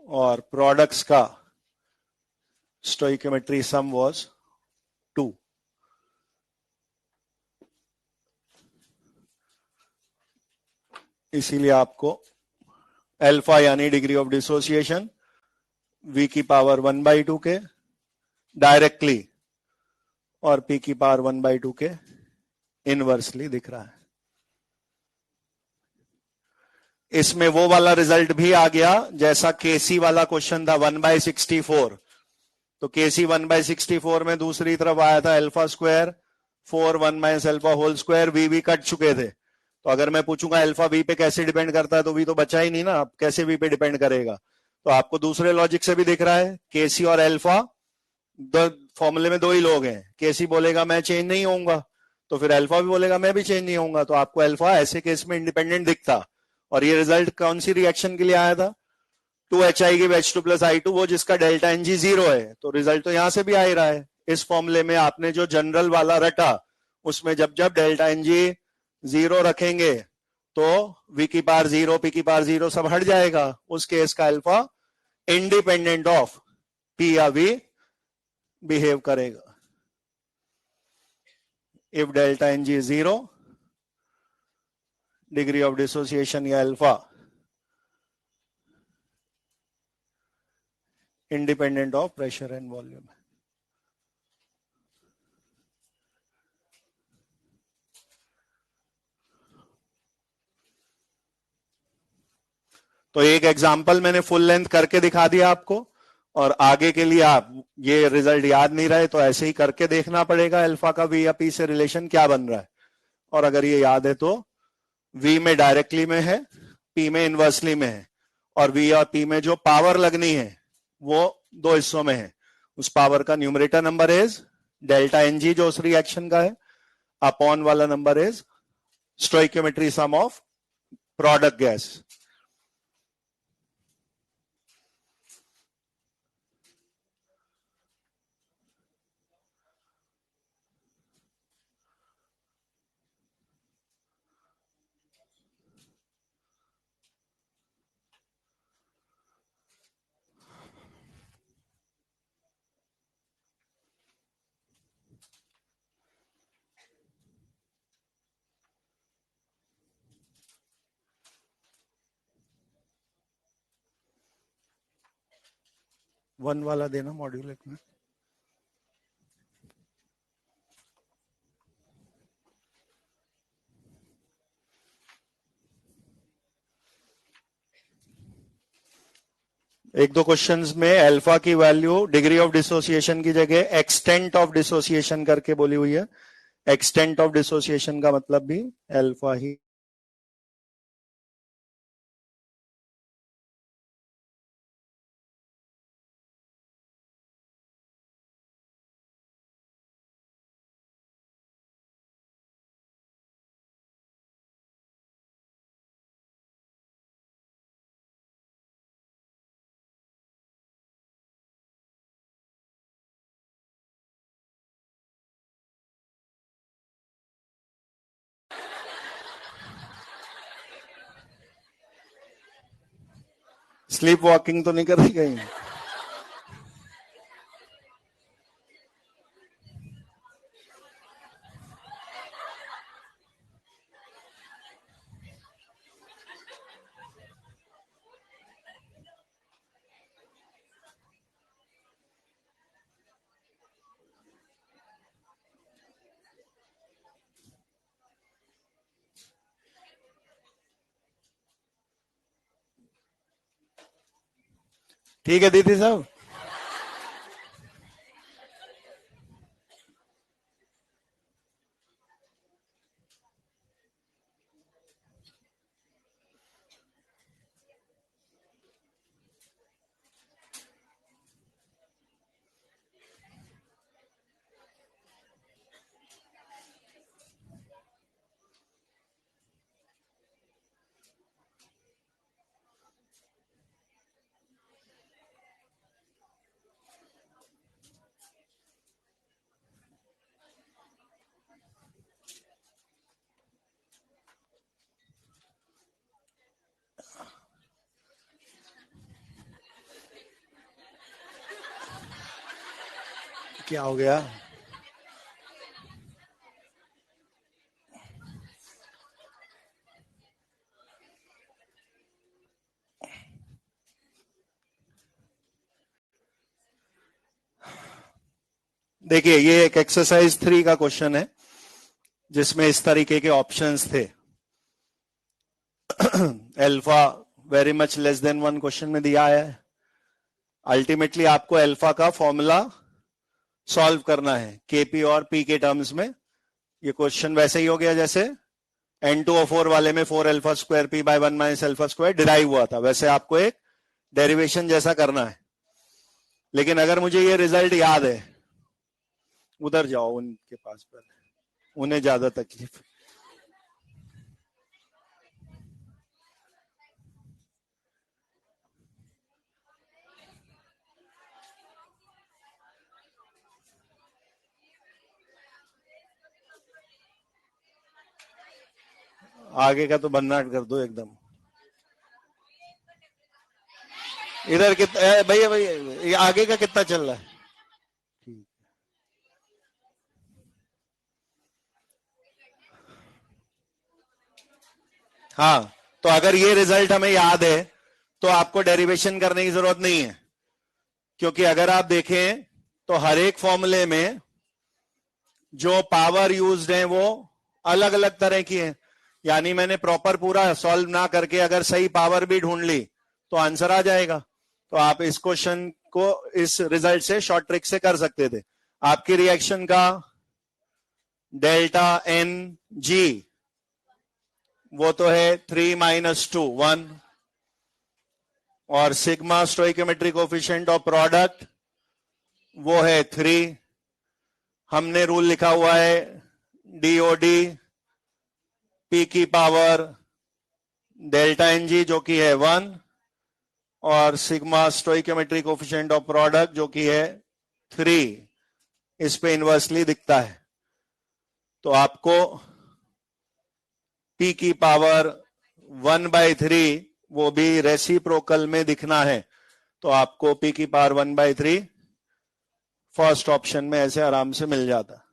और प्रोडक्ट्स का स्टोइकोमेट्री सम वाज 2। इसीलिए आपको अल्फा यानी डिग्री ऑफ डिसोसिएशन V की पावर 1/2 के डायरेक्टली और P की पावर 1/2 के इनवर्सली दिख रहा है। इसमें वो वाला रिजल्ट भी आ गया जैसा केसी वाला क्वेश्चन था 1/64। तो केसी 1/64 में दूसरी तरफ आया था alpha square 4 1 minus alpha whole square, V cut चुके थे। तो अगर मैं पूछूंगा अल्फा V पे कैसे डिपेंड करता है तो V तो बचा ही नहीं ना, अब कैसे V पे डिपेंड करेगा। तो आपको दूसरे लॉजिक से भी दिख रहा है केसी और अल्फा फॉर्मूले में दो ही लोग हैं। केसी बोलेगा मैं चेंज नहीं होऊंगा तो फिर अल्फा भी बोलेगा मैं भी चेंज नहीं होऊंगा, तो आपको अल्फा ऐसे केस में इंडिपेंडेंट दिखता। और ये रिजल्ट कौन सी रिएक्शन के लिए आया था, 2HI give H2 plus I2, वो जिसका डेल्टा एनजी 0 है। तो रिजल्ट तो यहां से भी आ ही रहा है। इस फॉर्मूले में आपने जो जनरल वाला रटा उसमें जब जब डेल्टा एनजी 0 रखेंगे तो V की पावर 0 P की पावर 0 सब हट जाएगा। उस केस का अल्फा इंडिपेंडेंट ऑफ पी या वी बिहेव करेगा। If delta N G 0, degree of dissociation या alpha independent of pressure and volume. तो एक एग्जांपल मैंने फुल लेंथ करके दिखा दिया आपको, और आगे के लिए आप ये रिजल्ट याद नहीं रहे तो ऐसे ही करके देखना पड़ेगा अल्फा का वी या पी से रिलेशन क्या बन रहा है। और अगर ये याद है तो वी में डायरेक्टली में है, पी में इनवर्सली में है, और वी और पी में जो पावर लगनी है वो दो हिस्सों में है। उस पावर का numerator number is delta N G जो उस रिएक्शन का है, अपॉन वाला number is stoichiometry sum of product gas. One वाला देना मॉड्यूल एक में। एक दो क्वेश्चंस में अल्फा की वैल्यू डिग्री ऑफ डिसोसिएशन की जगह एक्सटेंट ऑफ डिसोसिएशन करके बोली हुई है। एक्सटेंट ऑफ डिसोसिएशन का मतलब भी अल्फा ही। स्लीप वॉकिंग तो नहीं कर रही कहीं? ठीक है दीदी साहब। क्या हो गया? देखिए ये एक एक्सरसाइज 3 का क्वेश्चन है जिसमें इस तरीके के ऑप्शंस थे। Alpha very much less than 1 question में दिया है। अल्टीमेटली आपको अल्फा का फॉर्मूला सॉल्व करना है केपी और पी के टर्म्स में। ये क्वेश्चन वैसे ही हो गया जैसे N2O4 वाले में 4 alpha square P by 1 minus alpha square derive हुआ था, वैसे आपको एक डेरिवेशन जैसा करना है। लेकिन अगर मुझे ये रिजल्ट याद है, उधर जाओ उनके पास पर, उन्हें ज्यादा तकलीफ। आगे का तो भन्नाट कर दो एकदम। इधर कितना भैया भैया ये आगे का कितना चल रहा है? हाँ, तो अगर ये रिजल्ट हमें याद है तो आपको डेरिवेशन करने की जरूरत नहीं है, क्योंकि अगर आप देखें तो हर एक फॉर्मूले में जो पावर यूज्ड है वो अलग अलग तरह की है। यानी मैंने प्रॉपर पूरा सॉल्व ना करके अगर सही पावर भी ढूंढ ली तो आंसर आ जाएगा। तो आप इस क्वेश्चन को इस रिजल्ट से शॉर्ट ट्रिक से कर सकते थे। आपकी रिएक्शन का डेल्टा एन जी वो तो है 3 - 2 1, और sigma stoichiometric coefficient of product वो है 3। हमने रूल लिखा हुआ है डीओडी पी की पावर डेल्टा एन जी जो कि है 1, और sigma stoichiometric coefficient of product जो कि है 3। इस पे इनवर्सली दिखता है। तो आपको पी की पावर 1/3 वो भी रेसिप्रोकल में दिखना है। तो आपको पी की पावर 1/3 फर्स्ट ऑप्शन में ऐसे आराम से मिल जाता।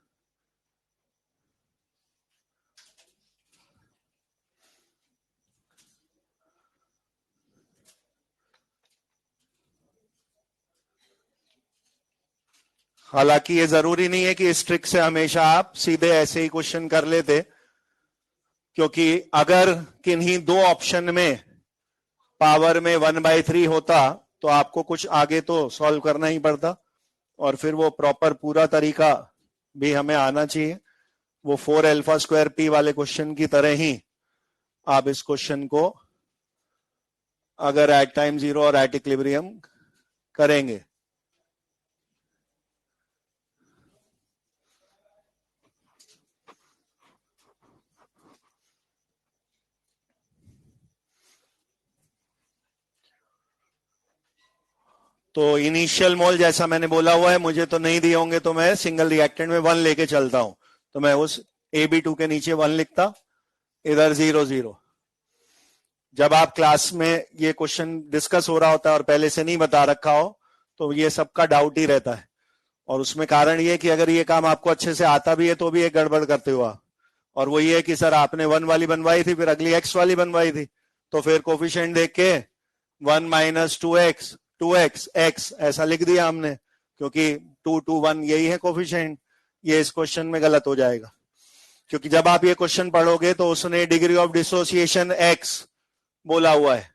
हालांकि ये जरूरी नहीं है कि इस ट्रिक से हमेशा आप सीधे ऐसे ही क्वेश्चन कर लेते, क्योंकि अगर किन्हीं दो ऑप्शन में पावर में 1/3 होता तो आपको कुछ आगे तो सॉल्व करना ही पड़ता, और फिर वो प्रॉपर पूरा तरीका भी हमें आना चाहिए। वो 4α² p वाले क्वेश्चन की तरह ही आप इस क्वेश्चन को अगर एट टाइम 0 और एट इक्विलिब्रियम करेंगे। तो इनिशियल मोल जैसा मैंने बोला हुआ है, मुझे तो नहीं दिए होंगे तो मैं सिंगल रिएक्टेंट में 1 लेके चलता हूं। तो मैं उस AB2 के नीचे 1 लिखता, इधर 0 0। जब आप क्लास में ये क्वेश्चन डिस्कस हो रहा होता है और पहले से नहीं बता रखा हो तो ये सबका डाउट ही रहता है। और उसमें कारण ये कि अगर ये काम आपको अच्छे से आता भी है तो भी एक गड़बड़ करते हुआ, और वो ये कि सर आपने 1 वाली बनवाई थी फिर अगली x वाली बनवाई थी, तो फिर कोफिशिएंट देख के 1 - 2x 2x x ऐसा लिख दिया हमने, क्योंकि 2 2 1 यही है कोफिशिएंट। ये इस क्वेश्चन में गलत हो जाएगा, क्योंकि जब आप ये क्वेश्चन पढ़ोगे तो उसने डिग्री ऑफ डिसोसिएशन x बोला हुआ है,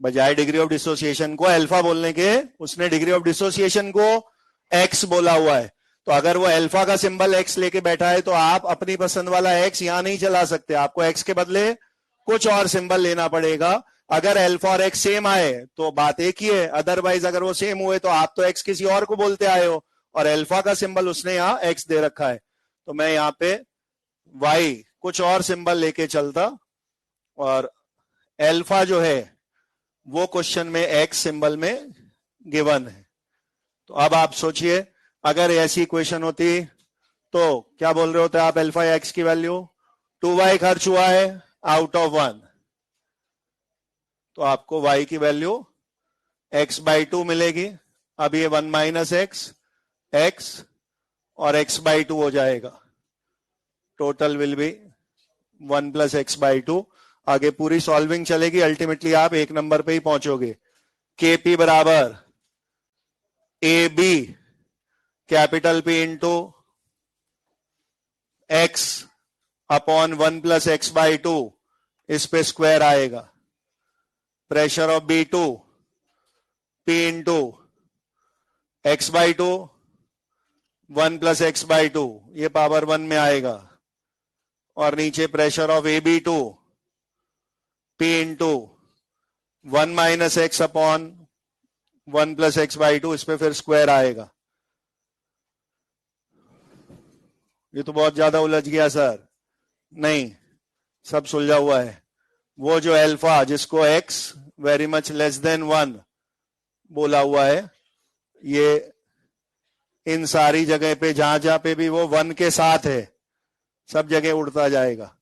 बजाय डिग्री ऑफ डिसोसिएशन को अल्फा बोलने के उसने डिग्री ऑफ डिसोसिएशन को x बोला हुआ है। तो अगर वो अल्फा का सिंबल x लेके बैठा है तो आप अपनी पसंद वाला x यहां नहीं चला सकते, आपको x के बदले कुछ और सिंबल लेना पड़ेगा। अगर अल्फा और x सेम आए तो बात एक ही है, अदरवाइज अगर वो सेम हुए तो आप तो x किसी और को बोलते आए हो और अल्फा का सिंबल उसने यहां x दे रखा है, तो मैं यहां पे y कुछ और सिंबल लेके चलता, और अल्फा जो है वो क्वेश्चन में x सिंबल में गिवन है। तो अब आप सोचिए अगर ऐसी इक्वेशन होती तो क्या बोल रहे होते आप, अल्फा x की वैल्यू 2y खर्च हुआ है आउट ऑफ 1, तो आपको y की वैल्यू x/2 मिलेगी। अब ये 1 - x और x/2 हो जाएगा, टोटल विल बी 1 + x/2। आगे पूरी सॉल्विंग चलेगी, अल्टीमेटली आप एक नंबर पे ही पहुंचोगे। KP बराबर AB capital P into x upon 1 + x/2, इस पे स्क्वायर आएगा। Pressure of B2 P into x/2 1 + x/2, ये पावर 1 में आएगा, और नीचे pressure of AB2 P into 1 - x upon 1 + x/2, इस पे फिर स्क्वायर आएगा। ये तो बहुत ज्यादा उलझ गया सर। नहीं, सब सुलझा हुआ है। वो जो अल्फा जिसको x very much less than 1 बोला हुआ है, ये इन सारी जगह पे जहां जहां पे भी वो 1 के साथ है सब जगह उड़ता जाएगा।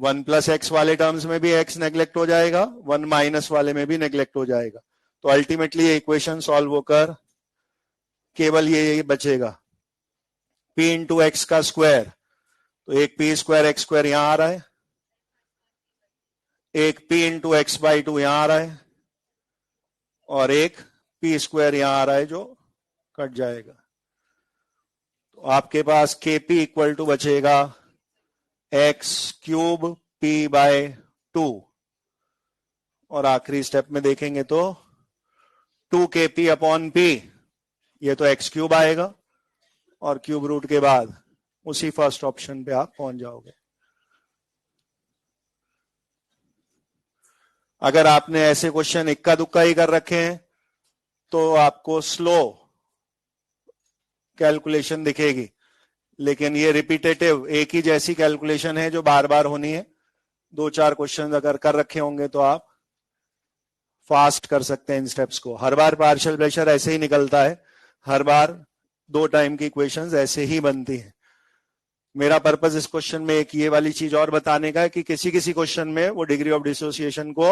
1 + x वाले टर्म्स में भी x नेग्लेक्ट हो जाएगा, 1 - वाले में भी नेग्लेक्ट हो जाएगा। तो अल्टीमेटली ये इक्वेशन सॉल्व होकर केवल ये बचेगा p इंटू एक्स का स्क्वायर, तो एक p स्क्वायर एक्स स्क्वायर यहां आ रहा है, एक p इंटू एक्स बाई 2 यहां आ रहा है, और एक p स्क्वायर यहां आ रहा है जो कट जाएगा। तो आपके पास kp इक्वल टू बचेगा एक्स क्यूब p बाय 2, और आखिरी स्टेप में देखेंगे तो 2kp अपॉन p, ये तो एक्स क्यूब आएगा, और क्यूब रूट के बाद उसी फर्स्ट ऑप्शन पे आप पहुंच जाओगे। अगर आपने ऐसे क्वेश्चन इक्का दुक्का ही कर रखे हैं तो आपको स्लो कैलकुलेशन दिखेगी, लेकिन ये रिपीटेटिव एक ही जैसी कैलकुलेशन है जो बार बार होनी है। 2-4 क्वेश्चन अगर कर रखे होंगे तो आप फास्ट कर सकते हैं इन स्टेप्स को। हर बार पार्शियल प्रेशर ऐसे ही निकलता है, हर बार 2 टाइम की इक्वेशंस ऐसे ही बनती हैं। मेरा पर्पस इस क्वेश्चन में एक ये वाली चीज और बताने का है कि किसी किसी क्वेश्चन में वो डिग्री ऑफ डिसोसिएशन को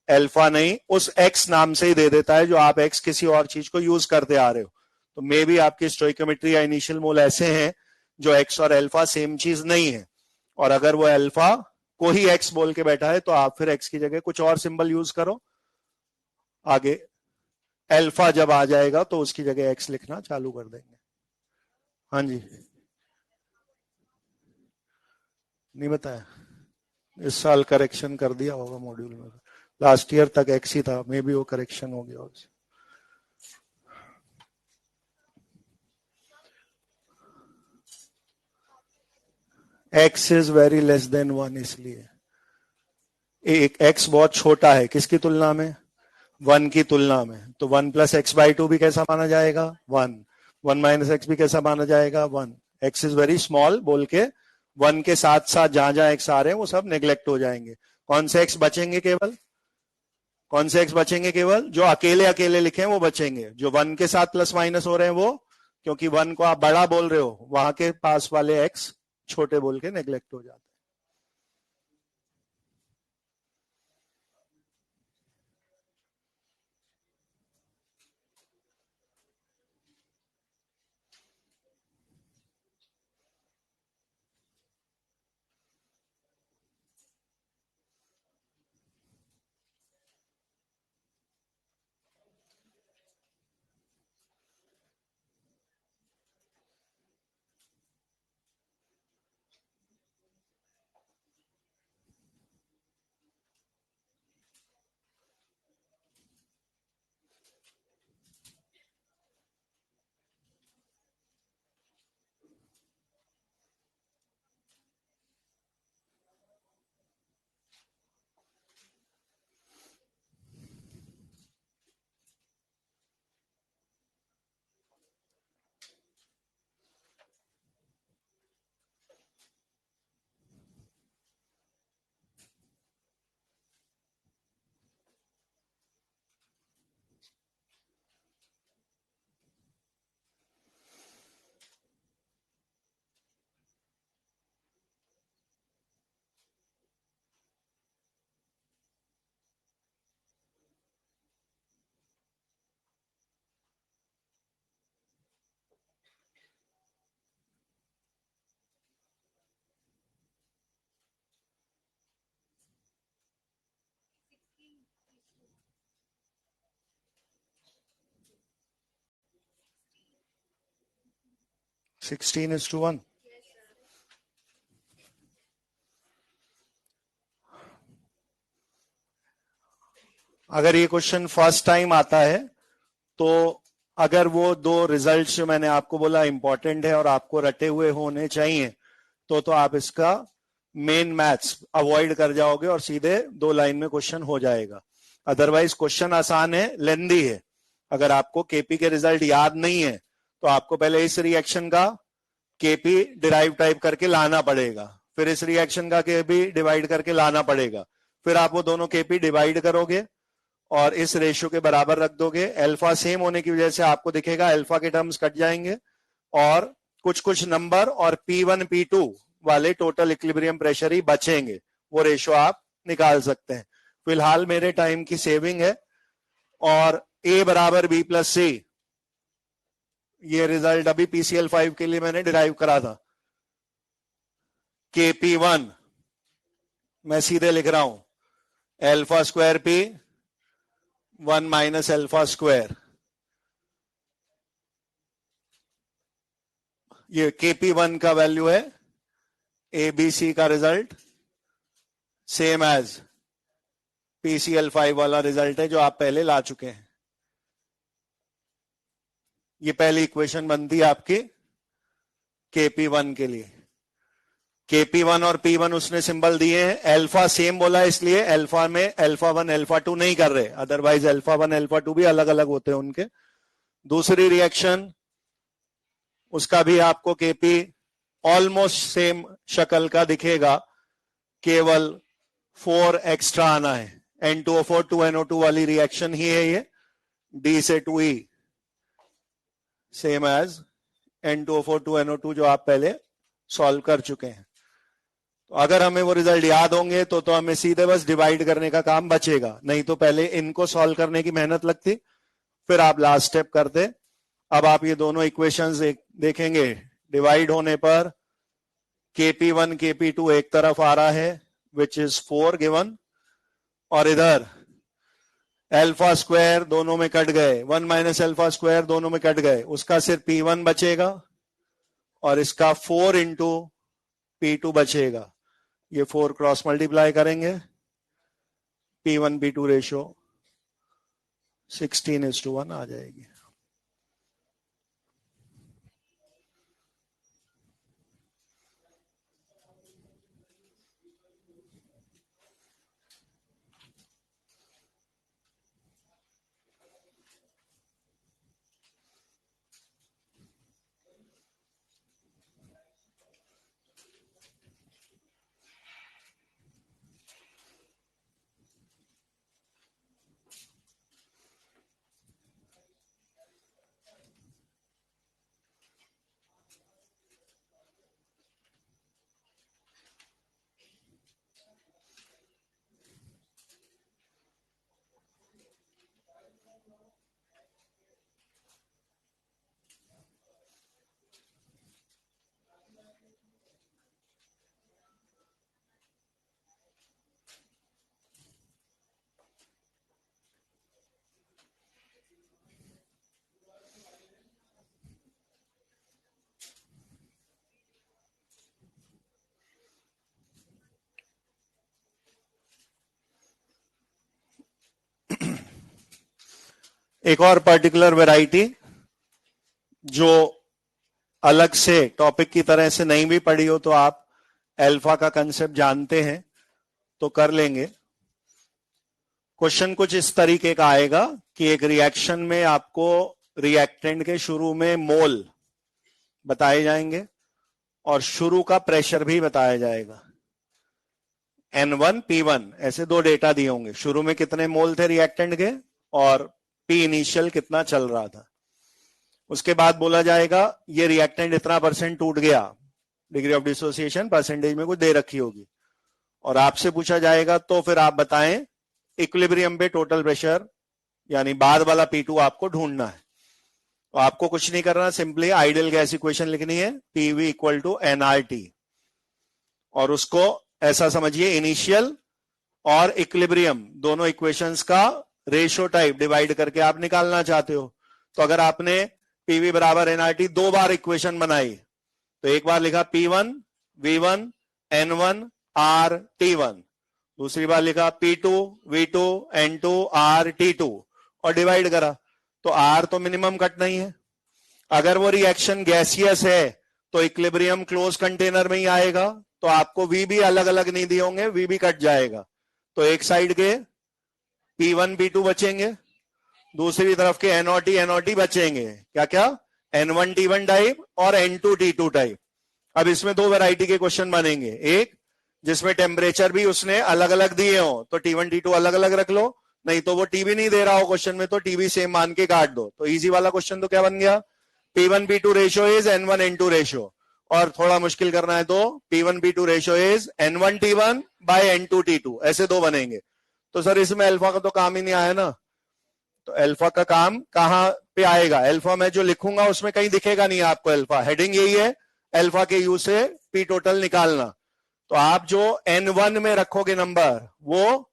अल्फा नहीं उस एक्स नाम से ही दे देता है जो आप एक्स किसी और चीज को यूज करते आ रहे हो। तो मे भी आपकी स्टोइकोमेट्री या इनिशियल मोल ऐसे हैं जो एक्स और अल्फा सेम चीज नहीं है, और अगर वो अल्फा को ही एक्स बोल के बैठा है तो आप फिर एक्स की जगह कुछ और सिंबल यूज करो, आगे अल्फा जब आ जाएगा तो उसकी जगह एक्स लिखना चालू कर देंगे। हाँ जी, नहीं बताया, इस साल करेक्शन कर दिया होगा मॉड्यूल में, लास्ट ईयर तक एक्स ही था, मे बी वो करेक्शन हो गया। X is very less than 1, इसलिए एक एक्स बहुत छोटा है किसकी तुलना में, 1 की तुलना में, तो 1 प्लस एक्स बाई 2 भी कैसा माना जाएगा 1, 1 माइनस एक्स भी कैसा माना जाएगा 1। एक्स इज वेरी स्मॉल बोल के 1 के साथ साथ जहां जहां एक्स आ रहे हैं वो सब नेग्लेक्ट हो जाएंगे। कौन से एक्स बचेंगे केवल, कौन से एक्स बचेंगे केवल, जो अकेले अकेले लिखे हैं वो बचेंगे, जो 1 के साथ प्लस माइनस हो रहे हैं वो, क्योंकि 1 को आप बड़ा बोल रहे हो, वहां के पास वाले एक्स छोटे बोल के नेग्लेक्ट हो जाते हैं। Yes, 16:1। अगर ये क्वेश्चन फर्स्ट टाइम आता है तो अगर वो 2 रिजल्ट जो मैंने आपको बोला इंपॉर्टेंट है और आपको रटे हुए होने चाहिए तो आप इसका मेन मैथ्स अवॉइड कर जाओगे और सीधे 2 लाइन में क्वेश्चन हो जाएगा। अदरवाइज क्वेश्चन आसान है, लेंदी है। अगर आपको केपी के रिजल्ट याद नहीं है तो आपको पहले इस रिएक्शन का केपी डिराइव टाइप करके लाना पड़ेगा, फिर इस रिएक्शन का केपी डिवाइड करके लाना पड़ेगा, फिर आप वो दोनों केपी डिवाइड करोगे और इस रेशियो के बराबर रख दोगे। अल्फा सेम होने की वजह से आपको दिखेगा अल्फा के टर्म्स कट जाएंगे और कुछ कुछ नंबर और P1 P2 वाले टोटल इक्विलिब्रियम प्रेशर ही बचेंगे, वो रेशियो आप निकाल सकते हैं। फिलहाल मेरे टाइम की सेविंग है, और A बराबर B प्लस C, ये रिजल्ट अभी PCL5 के लिए मैंने डिराइव करा था। KP1 मैं सीधे लिख रहा हूं, alpha square P 1 minus alpha square, ये KP1 का वैल्यू है, ABC का रिजल्ट सेम एज PCL5 वाला रिजल्ट है जो आप पहले ला चुके हैं। ये पहली इक्वेशन बनती है आपकी KP1 के लिए। KP1 और P1 उसने सिंबल दिए हैं, अल्फा सेम बोला इसलिए अल्फा में अल्फा 1 अल्फा 2 नहीं कर रहे, अदरवाइज अल्फा 1 अल्फा 2 भी अलग अलग होते हैं उनके। दूसरी रिएक्शन, उसका भी आपको KP ऑलमोस्ट सेम शक्ल का दिखेगा, केवल 4 एक्स्ट्रा आना है। N2O4 2NO2 वाली रिएक्शन ही है ये, D से 2E same as N2O4 2NO2 जो आप पहले सॉल्व कर चुके हैं। तो अगर हमें वो रिजल्ट याद होंगे तो हमें सीधे बस डिवाइड करने का काम बचेगा, नहीं तो पहले इनको सॉल्व करने की मेहनत लगती, फिर आप लास्ट स्टेप करते। अब आप ये दोनों इक्वेशंस देखेंगे, डिवाइड होने पर KP1 KP2 एक तरफ आ रहा है विच इज 4 गिवन, और इधर अल्फा स्क्वायर दोनों में कट गए, 1 माइनस अल्फा स्क्वायर दोनों में कट गए, उसका सिर्फ P1 बचेगा और इसका 4 इंटू P2 बचेगा। ये 4 क्रॉस मल्टीप्लाई करेंगे, P1 P2 रेशियो 16:1 आ जाएगी। एक और पर्टिकुलर वैरायटी जो अलग से टॉपिक की तरह से नहीं भी पढ़ी हो तो आप अल्फा का कंसेप्ट जानते हैं तो कर लेंगे। क्वेश्चन कुछ इस तरीके का आएगा कि एक रिएक्शन में आपको रिएक्टेंट के शुरू में मोल बताए जाएंगे और शुरू का प्रेशर भी बताया जाएगा। N1 P1 ऐसे दो डेटा दिए होंगे, शुरू में कितने मोल थे रिएक्टेंट के और P इनिशियल कितना चल रहा था। उसके बाद बोला जाएगा ये रिएक्टेंट इतना परसेंट टूट गया, डिग्री ऑफ डिसोसिएशन परसेंटेज में कुछ दे रखी होगी, और आपसे पूछा जाएगा तो फिर आप बताएं इक्विलिब्रियम पे टोटल प्रेशर यानी बाद वाला P2 आपको ढूंढना है। तो आपको कुछ नहीं करना, सिंपली आइडियल गैस इक्वेशन लिखनी है, PV इक्वल टू nRT, और उसको ऐसा समझिए इनिशियल और इक्विलिब्रियम दोनों इक्वेशंस का रेशियो टाइप डिवाइड करके आप निकालना चाहते हो। तो अगर आपने PV बराबर nRT दो बार इक्वेशन बनाई तो एक बार लिखा P1 V1 N1 R T1, दूसरी बार लिखा P2 V2 N2 R T2 और डिवाइड करा। तो R तो मिनिमम कट नहीं है, अगर वो रिएक्शन गैसियस है तो इक्विलिब्रियम क्लोज कंटेनर में ही आएगा, तो आपको V भी अलग अलग नहीं दिए होंगे, V भी कट जाएगा। तो एक साइड के P1 P2 बचेंगे, दूसरी तरफ के NOT बचेंगे, क्या क्या N1 T1 टाइप और N2 T2 टाइप। अब इसमें दो वैरायटी के क्वेश्चन बनेंगे, एक जिसमें टेम्परेचर भी उसने अलग अलग दिए हो तो T1 T2 अलग अलग रख लो, नहीं तो वो टीवी नहीं दे रहा हो क्वेश्चन में तो टीवी सेम मान के काट दो। तो इजी वाला क्वेश्चन तो क्या बन गया, P1 P2 ratio is N1 N2 ratio, और थोड़ा मुश्किल करना है तो P1 P2 ratio is N1 T1 bye N2 T2, ऐसे दो बनेंगे। तो सर इसमें अल्फा का तो काम ही नहीं आया ना, तो अल्फा का काम कहां पे आएगा? अल्फा मैं जो लिखूंगा उसमें कहीं दिखेगा नहीं आपको अल्फा, हेडिंग यही है अल्फा के यू से पी टोटल निकालना। तो आप जो N1 में रखोगे नंबर, वो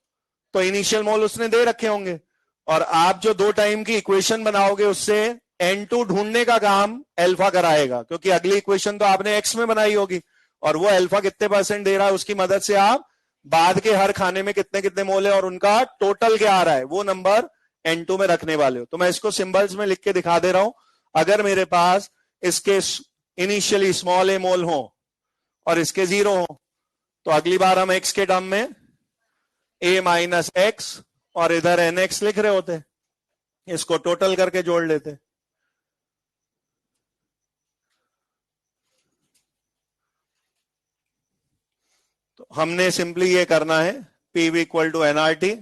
तो इनिशियल मोल उसने दे रखे होंगे, और आप जो 2 टाइम की इक्वेशन बनाओगे उससे N2 ढूंढने का काम अल्फा कराएगा, क्योंकि अगली इक्वेशन तो आपने एक्स में बनाई होगी, और वो अल्फा कितने % दे रहा है उसकी मदद से आप बाद के हर खाने में कितने कितने मोल है और उनका टोटल क्या आ रहा है वो नंबर N2 में रखने वाले हो। तो मैं इसको सिंबल्स में लिख के दिखा दे रहा हूं। अगर मेरे पास इसके इनिशियली स्मॉल ए मोल हो और इसके 0 हो, तो अगली बार हम एक्स के टर्म में a माइनस एक्स और इधर nx लिख रहे होते, इसको टोटल करके जोड़ लेते। तो हमने सिंपली ये करना है, PV इक्वल टू nRT,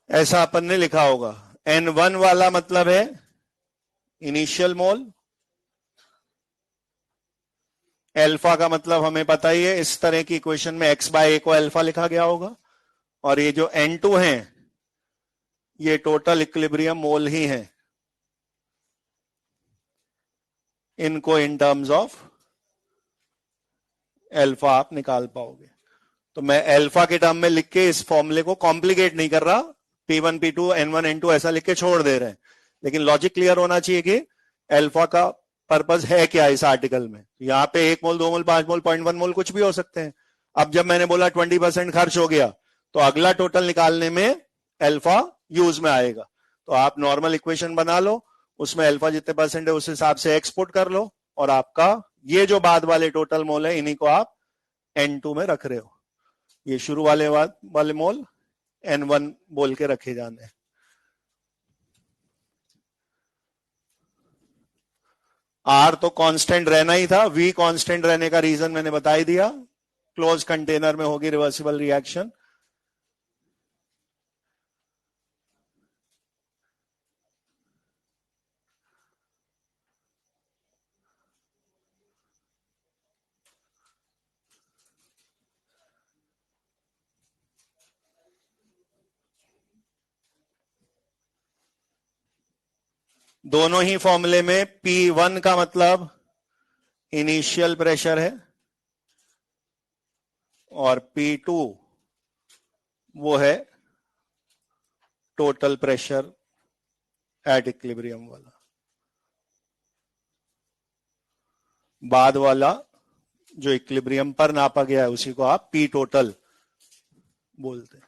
ऐसा अपन ने लिखा होगा। N1 वाला मतलब है इनिशियल मोल, अल्फा का मतलब हमें पता ही है, इस तरह की इक्वेशन में x बाय a को अल्फा लिखा गया होगा, और ये जो N2 है ये टोटल इक्विलिब्रियम मोल ही है, इनको इन टर्म्स ऑफ अल्फा आप निकाल पाओगे। तो मैं अल्फा के टर्म में लिख के इस फॉर्मूले को कॉम्प्लिकेट नहीं कर रहा, P1 P2 N1 N2 ऐसा लिख के छोड़ दे रहे हैं, लेकिन लॉजिक क्लियर होना चाहिए कि अल्फा का पर्पस है क्या इस आर्टिकल में। यहां पे 1 मोल 2 मोल 5 मोल 0.1 मोल कुछ भी हो सकते हैं। अब जब मैंने बोला 20% खर्च हो गया, तो अगला टोटल निकालने में अल्फा यूज में आएगा। तो आप नॉर्मल इक्वेशन बना लो, उसमें अल्फा जितने परसेंट है उस हिसाब से एक्सपोर्ट कर लो, और आपका ये जो बाद वाले टोटल मोल है इन्हीं को आप N2 में रख रहे हो। ये शुरू वाले मोल N1 बोल के रखे जाने। R तो कांस्टेंट रहना ही था, V कांस्टेंट रहने का रीजन मैंने बता ही दिया, क्लोज कंटेनर में होगी रिवर्सिबल रिएक्शन। दोनों ही फॉर्मूले में P1 का मतलब इनिशियल प्रेशर है, और P2 वो है टोटल प्रेशर एट इक्विलिब्रियम वाला। बाद वाला जो इक्विलिब्रियम पर नापा गया है उसी को आप P टोटल बोलते हैं।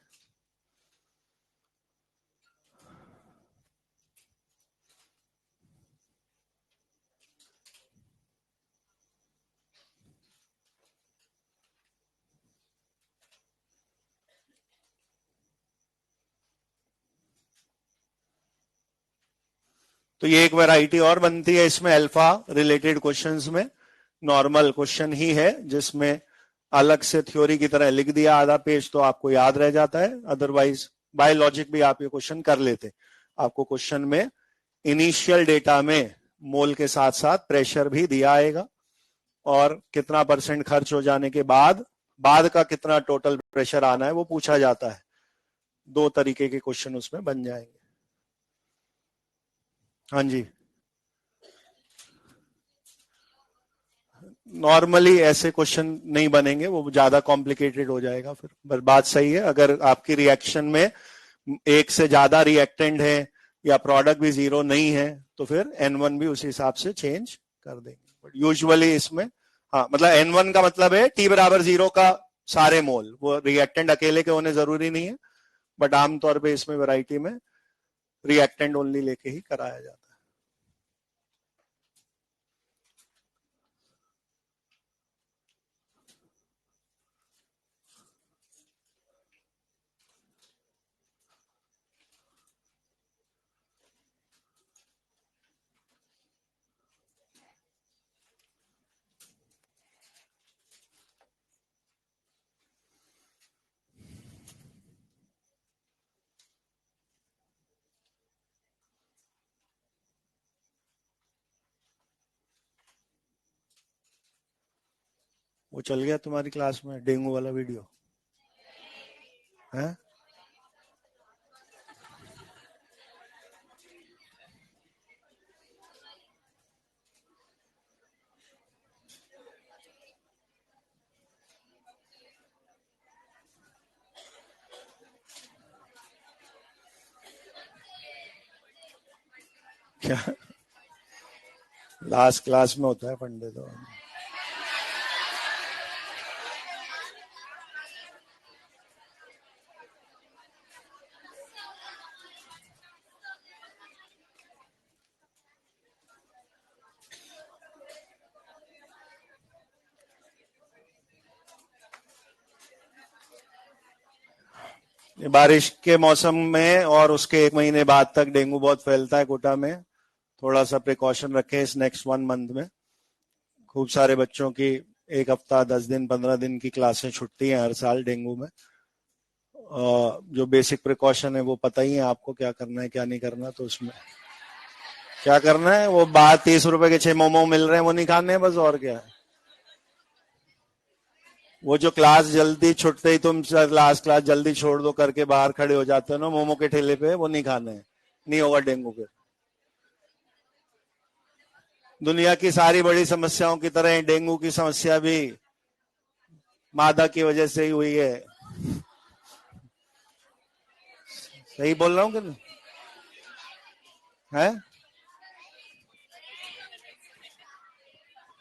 तो ये एक वैरायटी और बनती है इसमें अल्फा रिलेटेड क्वेश्चंस में। नॉर्मल क्वेश्चन ही है जिसमें अलग से थ्योरी की तरह लिख दिया आधा पेज तो आपको याद रह जाता है, अदरवाइज बाय लॉजिक भी आप ये क्वेश्चन कर लेते। आपको क्वेश्चन में इनिशियल डेटा में मोल के साथ साथ प्रेशर भी दिया आएगा, और कितना % खर्च हो जाने के बाद का कितना टोटल प्रेशर आना है वो पूछा जाता है। 2 तरीके के क्वेश्चन उसमें बन जाएंगे। हाँ जी, नॉर्मली ऐसे क्वेश्चन नहीं बनेंगे, वो ज्यादा कॉम्प्लिकेटेड हो जाएगा फिर। पर बात सही है, अगर आपकी रिएक्शन में एक से ज्यादा रिएक्टेंट है या प्रोडक्ट भी 0 नहीं है तो फिर N1 भी उसी हिसाब से चेंज कर देंगे। बट यूजुअली इसमें हाँ, मतलब N1 का मतलब है T बराबर 0 का सारे मोल, वो रिएक्टेंट अकेले के होने जरूरी नहीं है, बट आमतौर पर इसमें वैरायटी में रिएक्टेंट ओनली लेके ही कराया जाता है। वो चल गया तुम्हारी क्लास में डेंगू वाला वीडियो है? क्या लास्ट क्लास में होता है पंडित तो। बारिश के मौसम में और उसके 1 महीने बाद तक डेंगू बहुत फैलता है कोटा में। थोड़ा सा प्रिकॉशन रखें इस नेक्स्ट 1 मंथ में। खूब सारे बच्चों की 1 हफ्ता 10 दिन 15 दिन की क्लासें छुट्टी हैं हर साल डेंगू में। जो बेसिक प्रिकॉशन है वो पता ही है आपको, क्या करना है क्या नहीं करना। तो उसमें क्या करना है, वो 30 रुपए के 6 मोमो मिल रहे हैं वो नहीं खाने हैं बस, और क्या है। वो जो क्लास जल्दी छुटते ही तुम लास्ट क्लास जल्दी छोड़ दो करके बाहर खड़े हो जाते हो ना मोमो के ठेले पे, वो नहीं खाने हैं, नहीं होगा डेंगू पे। दुनिया की सारी बड़ी समस्याओं की तरह डेंगू की समस्या भी मादा की वजह से ही हुई है। सही बोल रहा हूँ कि नहीं है?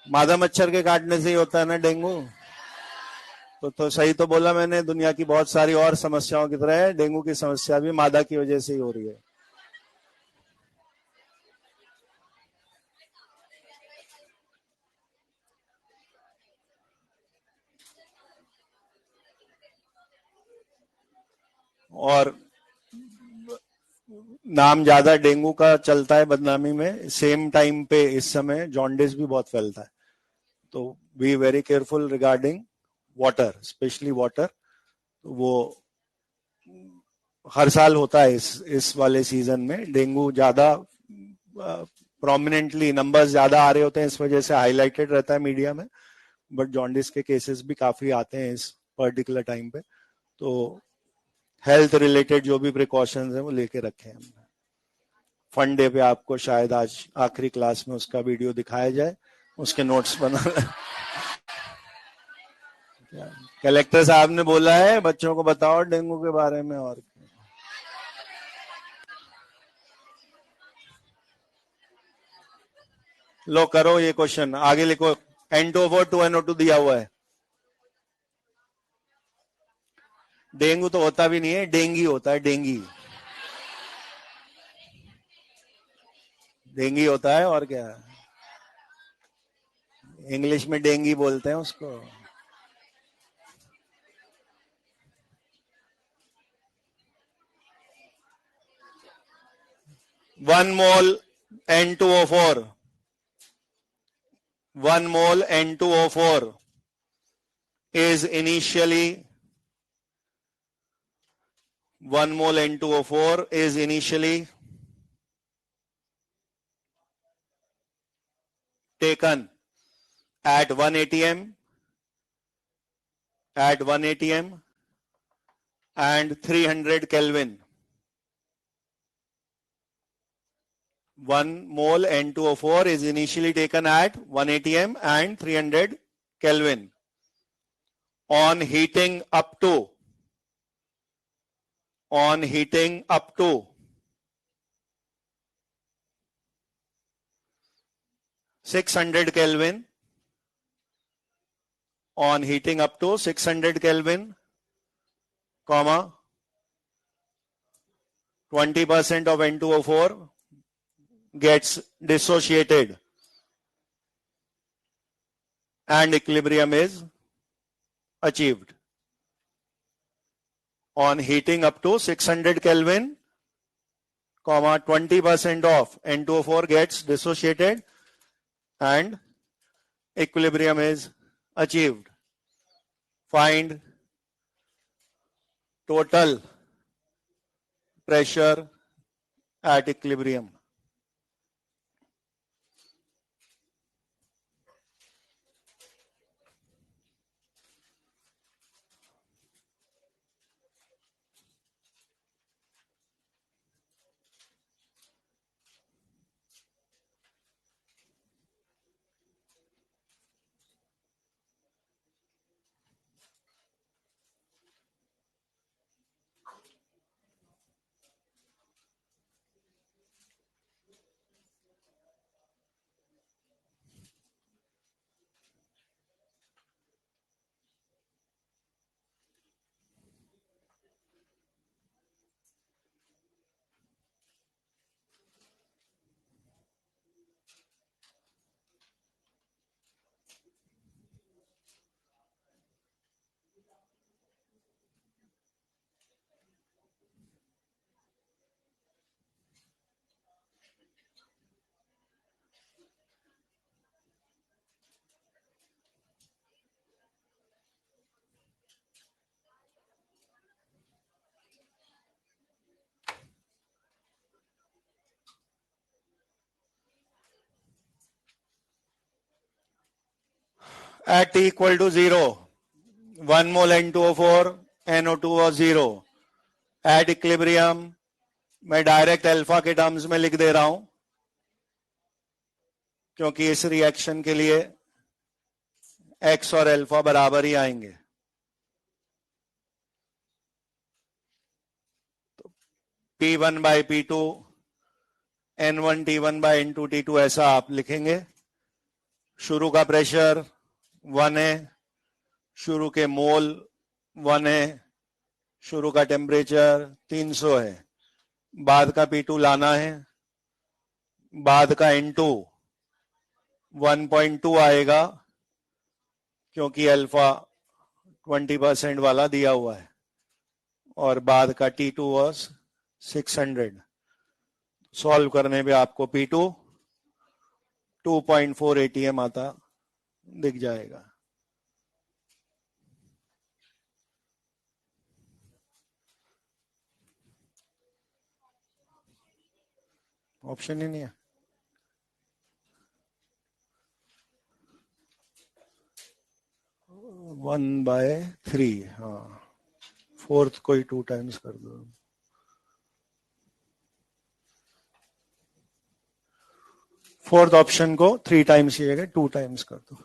मादा मच्छर के काटने से ही होता है ना डेंगू। तो सही तो बोला मैंने, दुनिया की बहुत सारी और समस्याओं की तरह डेंगू की समस्या भी मादा की वजह से ही हो रही है। और नाम ज्यादा डेंगू का चलता है बदनामी में, सेम टाइम पे इस समय जॉन्डिस भी बहुत फैलता है। तो be very careful regarding water, specially water. वो हर साल होता है इस वाले सीजन में डेंगू ज्यादा प्रोमिनेंटली, नंबर्स ज्यादा आ रहे होते हैं, इस वजह से हाईलाइटेड रहता है मीडिया में। बट जॉन्डिस के केसेस भी काफी आते हैं इस पर्टिकुलर टाइम पे। तो हेल्थ रिलेटेड जो भी प्रिकॉशंस हैं वो लेके रखे हैं हमने। फन डे पे आपको शायद आज आखिरी क्लास में उसका वीडियो दिखाया जाए, उसके नोट्स बना। कलेक्टर साहब ने बोला है बच्चों को बताओ डेंगू के बारे में। और लो करो ये क्वेश्चन, आगे लिखो। N2O4 2NO2 दिया हुआ है। डेंगू तो होता भी नहीं है, डेंगी होता है, डेंगी। डेंगी होता है और क्या, इंग्लिश में डेंगी बोलते हैं उसको। 1 mole N2O4, 1 mole N2O4 is initially 1 mole N2O4 is initially taken at 1 atm and 300 Kelvin. 1 mole N2O4 is initially taken at 1 atm and 300 Kelvin. On heating up to 600 Kelvin, on heating up to 600 Kelvin, comma, 20% of N2O4 gets dissociated and equilibrium is achieved. On heating up to 600 Kelvin, comma, 20% of N2O4 gets dissociated and equilibrium is achieved. Find total pressure at equilibrium. at T equal to 0, 1 mole N2O4, NO2 was 0. At equilibrium मैं डायरेक्ट अल्फा के टर्म्स में लिख दे रहा हूं, क्योंकि इस रिएक्शन के लिए एक्स और अल्फा बराबर ही आएंगे. तो P1 by P2, N1 T1 by N2 T2 ऐसा आप लिखेंगे. शुरू का प्रेशर 1 है, शुरू के मोल 1 है, शुरू का टेम्परेचर 300 है. बाद का P2 लाना है, बाद का N2 1.2 आएगा, क्योंकि अल्फा 20% वाला दिया हुआ है, और बाद का T2 was 600. सॉल्व करने पे आपको P2 2.4 ATM आता दिख जाएगा. ऑप्शन ही नहीं है. One by 3. हाँ, फोर्थ को ही 2 टाइम्स कर दो. फोर्थ ऑप्शन को 3 टाइम्स की जगह 2 टाइम्स कर दो.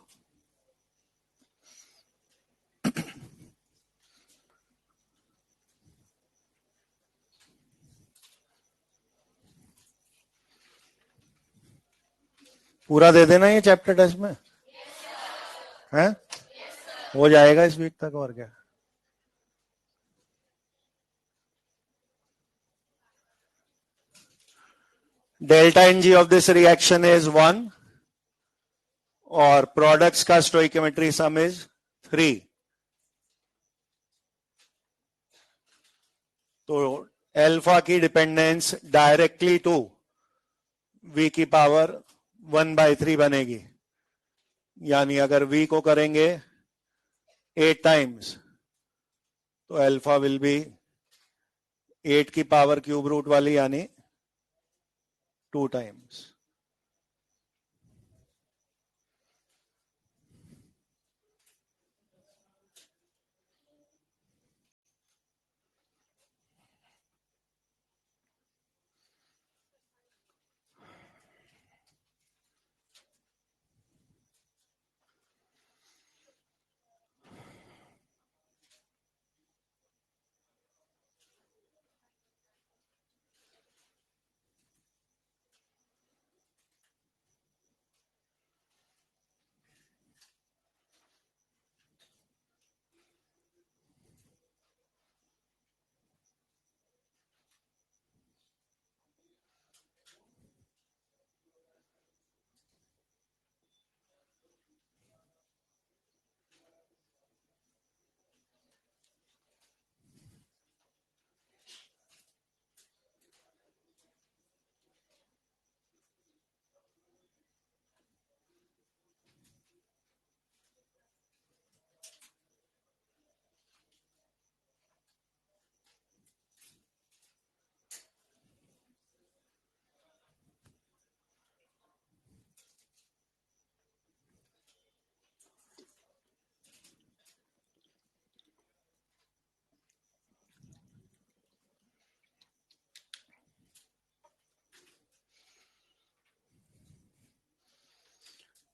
पूरा दे देना ये चैप्टर टेस्ट में है. हो जाएगा इस वीक तक. और क्या. Delta NG of this reaction is 1 और प्रोडक्ट्स का स्टोइकियोमेट्री सम इज 3. तो अल्फा की डिपेंडेंस डायरेक्टली टू v की पावर 1/3 बनेगी. यानी अगर v को करेंगे 8 टाइम्स तो अल्फा विल बी 8 की पावर क्यूब रूट वाली, यानी 2 टाइम्स.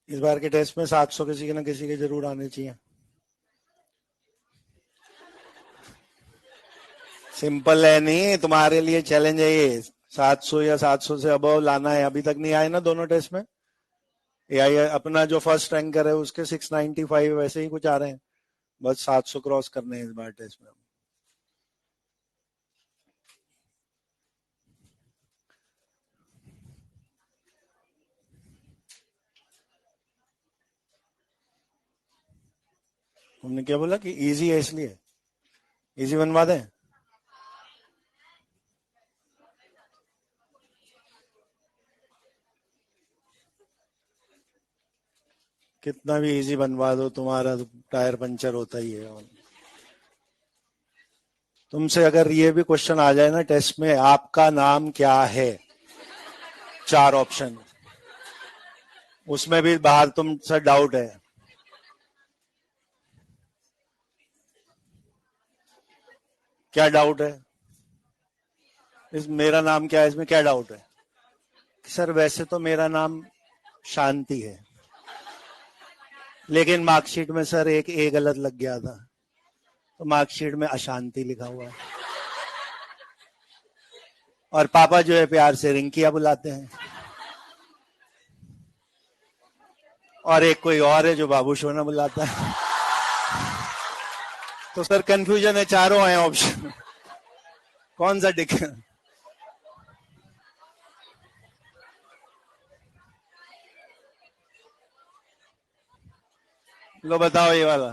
इस बार के टेस्ट में 700 किसी के ना किसी के जरूर आने चाहिए. सिंपल है, नहीं तुम्हारे लिए चैलेंज है ये. 700 या 700 से अबव लाना है. अभी तक नहीं आए ना दोनों टेस्ट में. ये अपना जो फर्स्ट रैंकर है उसके 695 वैसे ही कुछ आ रहे हैं. बस 700 क्रॉस करने हैं इस बार टेस्ट में. हमने क्या बोला कि इजी है, इसलिए इजी बनवा दें. कितना भी इजी बनवा दो, तुम्हारा टायर पंचर होता ही है. तुमसे अगर ये भी क्वेश्चन आ जाए ना टेस्ट में, आपका नाम क्या है, 4 ऑप्शन, उसमें भी बाहर तुमसे डाउट है, क्या डाउट है? मेरा नाम क्या है, इसमें क्या डाउट है? सर वैसे तो मेरा नाम शांति है, लेकिन मार्कशीट में सर एक ए गलत लग गया था, तो मार्कशीट में अशांति लिखा हुआ है। और पापा जो है प्यार से रिंकिया बुलाते हैं, और एक कोई और है जो बाबू सोना बुलाता है। तो सर कंफ्यूजन है, चारों हैं ऑप्शन, कौन सा टिक? लो बताओ, ये वाला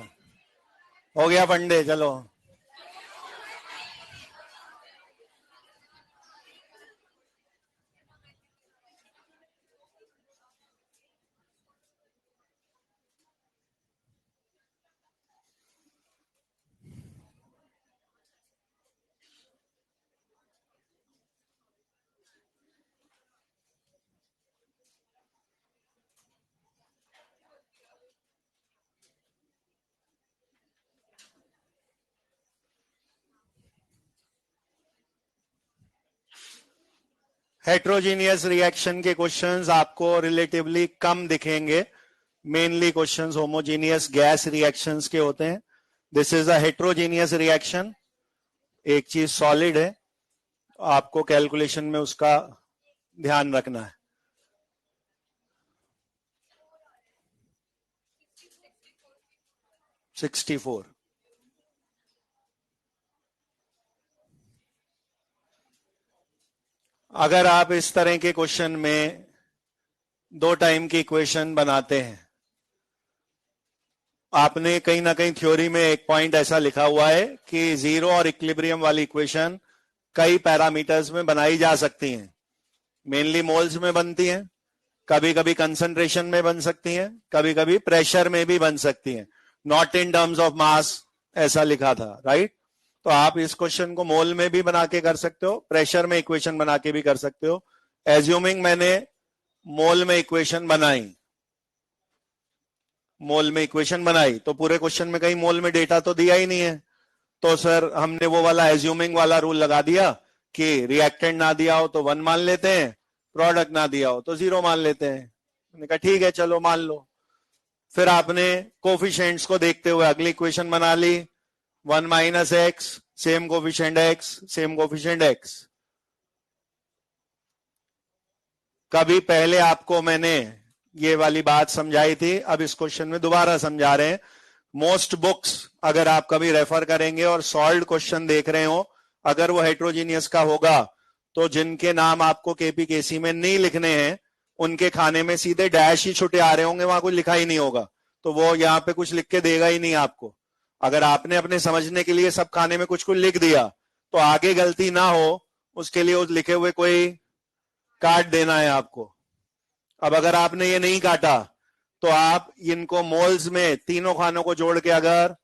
हो गया पंडे, चलो। हेट्रोजीनियस रिएक्शन के क्वेश्चंस आपको रिलेटिवली कम दिखेंगे, mainly questions homogeneous gas reactions के होते हैं। This is a heterogeneous reaction, एक चीज सॉलिड है, आपको कैलकुलेशन में उसका ध्यान रखना है। $64। अगर आप इस तरह के क्वेश्चन में दो टाइम की इक्वेशन बनाते हैं, आपने कहीं ना कहीं थ्योरी में एक पॉइंट ऐसा लिखा हुआ है कि जीरो और इक्विलिब्रियम वाली इक्वेशन कई पैरामीटर्स में बनाई जा सकती हैं। मेनली मोल्स में बनती हैं, कभी कभी कंसंट्रेशन में बन सकती हैं, कभी कभी प्रेशर में भी बन सकती हैं, not in terms of mass, ऐसा लिखा था, राइट? तो आप इस क्वेश्चन को मोल में भी बना के कर सकते हो, प्रेशर में इक्वेशन बना के भी कर सकते हो। एज्यूमिंग मैंने मोल में इक्वेशन बनाई, मोल में इक्वेशन बनाई, तो पूरे क्वेश्चन में कहीं मोल में डेटा तो दिया ही नहीं है, तो सर हमने वो वाला एज्यूमिंग वाला रूल लगा दिया कि रिएक्टेंट ना दिया हो तो 1 मान लेते हैं, प्रोडक्ट ना दिया हो तो 0 मान लेते हैं। मैंने कहा ठीक है चलो मान लो। फिर आपने कोफिशिएंट्स को देखते हुए अगली इक्वेशन बना ली, 1 minus x, same coefficient x, same coefficient x. कभी पहले आपको मैंने ये वाली बात समझाई थी, अब इस क्वेश्चन में दोबारा समझा रहे हैं। मोस्ट बुक्स अगर आप कभी रेफर करेंगे और सॉल्व्ड क्वेश्चन देख रहे हो, अगर वो हेट्रोजीनियस का होगा तो जिनके नाम आपको केपीकेसी में नहीं लिखने हैं उनके खाने में सीधे डैश ही छुटे आ रहे होंगे, वहां कुछ लिखा ही नहीं होगा, तो वो यहाँ पे कुछ लिख के देगा ही नहीं आपको। अगर आपने अपने समझने के लिए सब खाने में कुछ कुछ लिख दिया तो आगे गलती ना हो उसके लिए उस लिखे हुए कोई काट देना है आपको। अब अगर आपने ये नहीं काटा तो आप इनको मोल्स में तीनों खानों को जोड़ के अगर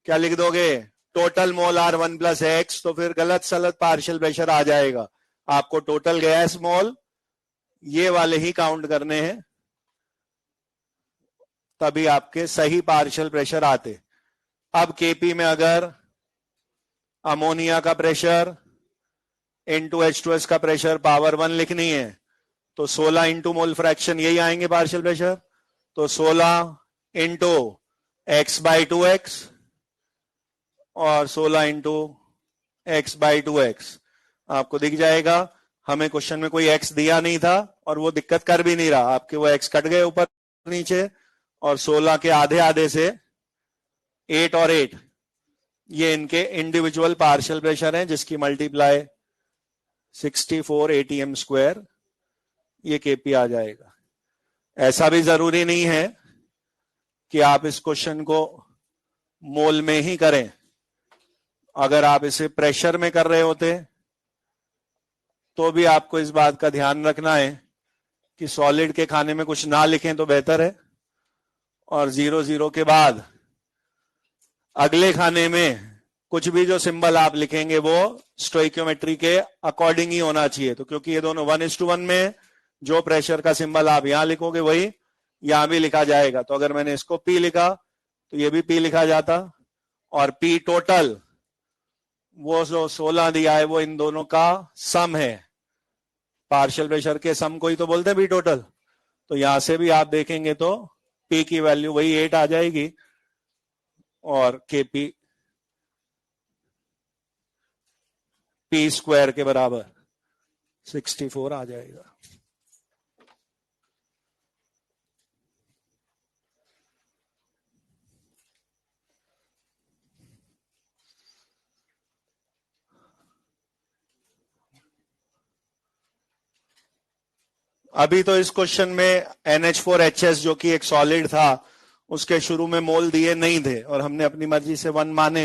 क्या लिख दोगे, total mole are 1 plus X, तो फिर गलत सलत पार्शियल प्रेशर आ जाएगा। आपको टोटल गैस मोल ये वाले ही काउंट करने हैं, तभी आपके सही पार्शियल प्रेशर आते। अब केपी में अगर अमोनिया का प्रेशर इनटू H2S का प्रेशर पावर 1 लिखनी है तो 16 इंटू मोल फ्रैक्शन यही आएंगे पार्शियल प्रेशर, तो 16 इंटू x/2x और 16 इंटू x/2x आपको दिख जाएगा। हमें क्वेश्चन में कोई x दिया नहीं था और वो दिक्कत कर भी नहीं रहा, आपके वो x कट गए ऊपर नीचे, और 16 के आधे आधे से 8 और 8 ये इनके इंडिविजुअल पार्शियल प्रेशर हैं, जिसकी मल्टीप्लाई 64 ATM स्क्वायर ये केपी आ जाएगा। ऐसा भी जरूरी नहीं है कि आप इस क्वेश्चन को मोल में ही करें, अगर आप इसे प्रेशर में कर रहे होते तो भी आपको इस बात का ध्यान रखना है कि सॉलिड के खाने में कुछ ना लिखें तो बेहतर है, और 0 के बाद अगले खाने में कुछ भी जो सिंबल आप लिखेंगे वो स्टोइकियोमेट्री के अकॉर्डिंग ही होना चाहिए। तो क्योंकि ये दोनों 1:1 में, जो प्रेशर का सिंबल आप यहां लिखोगे वही यहां भी लिखा जाएगा। तो अगर मैंने इसको P लिखा तो ये भी P लिखा जाता, और P टोटल वो जो 16 दिया है वो इन दोनों का सम है, पार्शियल प्रेशर के सम को ही तो बोलते हैं बी टोटल। तो यहां से भी आप देखेंगे तो पी की वैल्यू वही 8 आ जाएगी और के पी स्क्वायर के बराबर 64 आ जाएगा। अभी तो इस क्वेश्चन में NH4HS जो कि एक सॉलिड था उसके शुरू में मोल दिए नहीं थे और हमने अपनी मर्जी से 1 माने।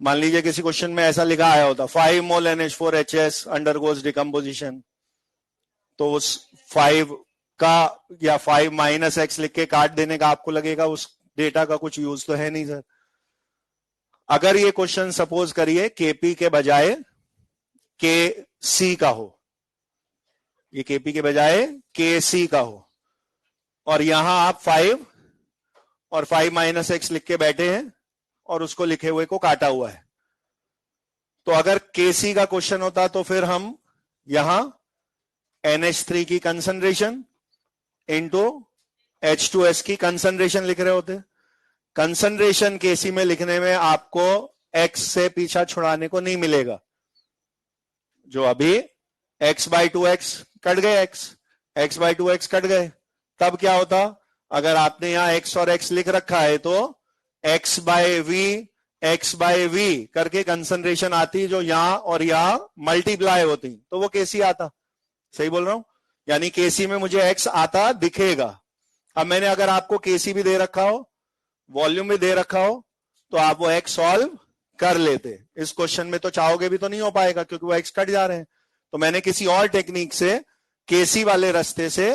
मान लीजिए किसी क्वेश्चन में ऐसा लिखा आया होता 5 मोल NH4HS अंडरगोज डिकम्पोजिशन, तो उस 5 का या 5 माइनस एक्स लिख के काट देने का आपको लगेगा उस डेटा का कुछ यूज तो है नहीं सर। अगर ये क्वेश्चन सपोज करिए केपी के बजाय के सी का हो, ये केपी के बजाय के सी का हो और यहां आप 5 और 5 माइनस एक्स लिख के बैठे हैं और उसको लिखे हुए को काटा हुआ है। तो अगर केसी का क्वेश्चन होता तो फिर हम यहां NH3 की कंसंट्रेशन इंटू H2S की कंसंट्रेशन लिख रहे होते। कंसंट्रेशन केसी में लिखने में आपको x से पीछा छुड़ाने को नहीं मिलेगा, जो अभी x बाई 2x कट गए, x बाई 2x कट गए। तब क्या होता, अगर आपने यहां x और x लिख रखा है तो x बाय v करके कंसंट्रेशन आती जो यहां और यहां मल्टीप्लाई होती, तो वो केसी आता। सही बोल रहा हूं, यानी केसी में मुझे x आता दिखेगा। अब मैंने अगर आपको केसी भी दे रखा हो, वॉल्यूम भी दे रखा हो, तो आप वो x सॉल्व कर लेते। इस क्वेश्चन में तो चाहोगे भी तो नहीं हो पाएगा क्योंकि वो x कट जा रहे हैं। तो मैंने किसी और टेक्निक से केसी वाले रास्ते से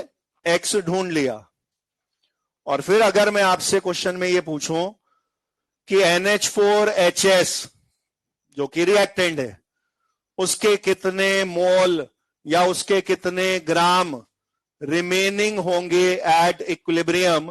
x ढूंढ लिया। और फिर अगर मैं आपसे क्वेश्चन में ये पूछूं कि NH4HS जो कि रिएक्टेंट है उसके कितने मोल या उसके कितने ग्राम रिमेनिंग होंगे एट इक्विलिब्रियम,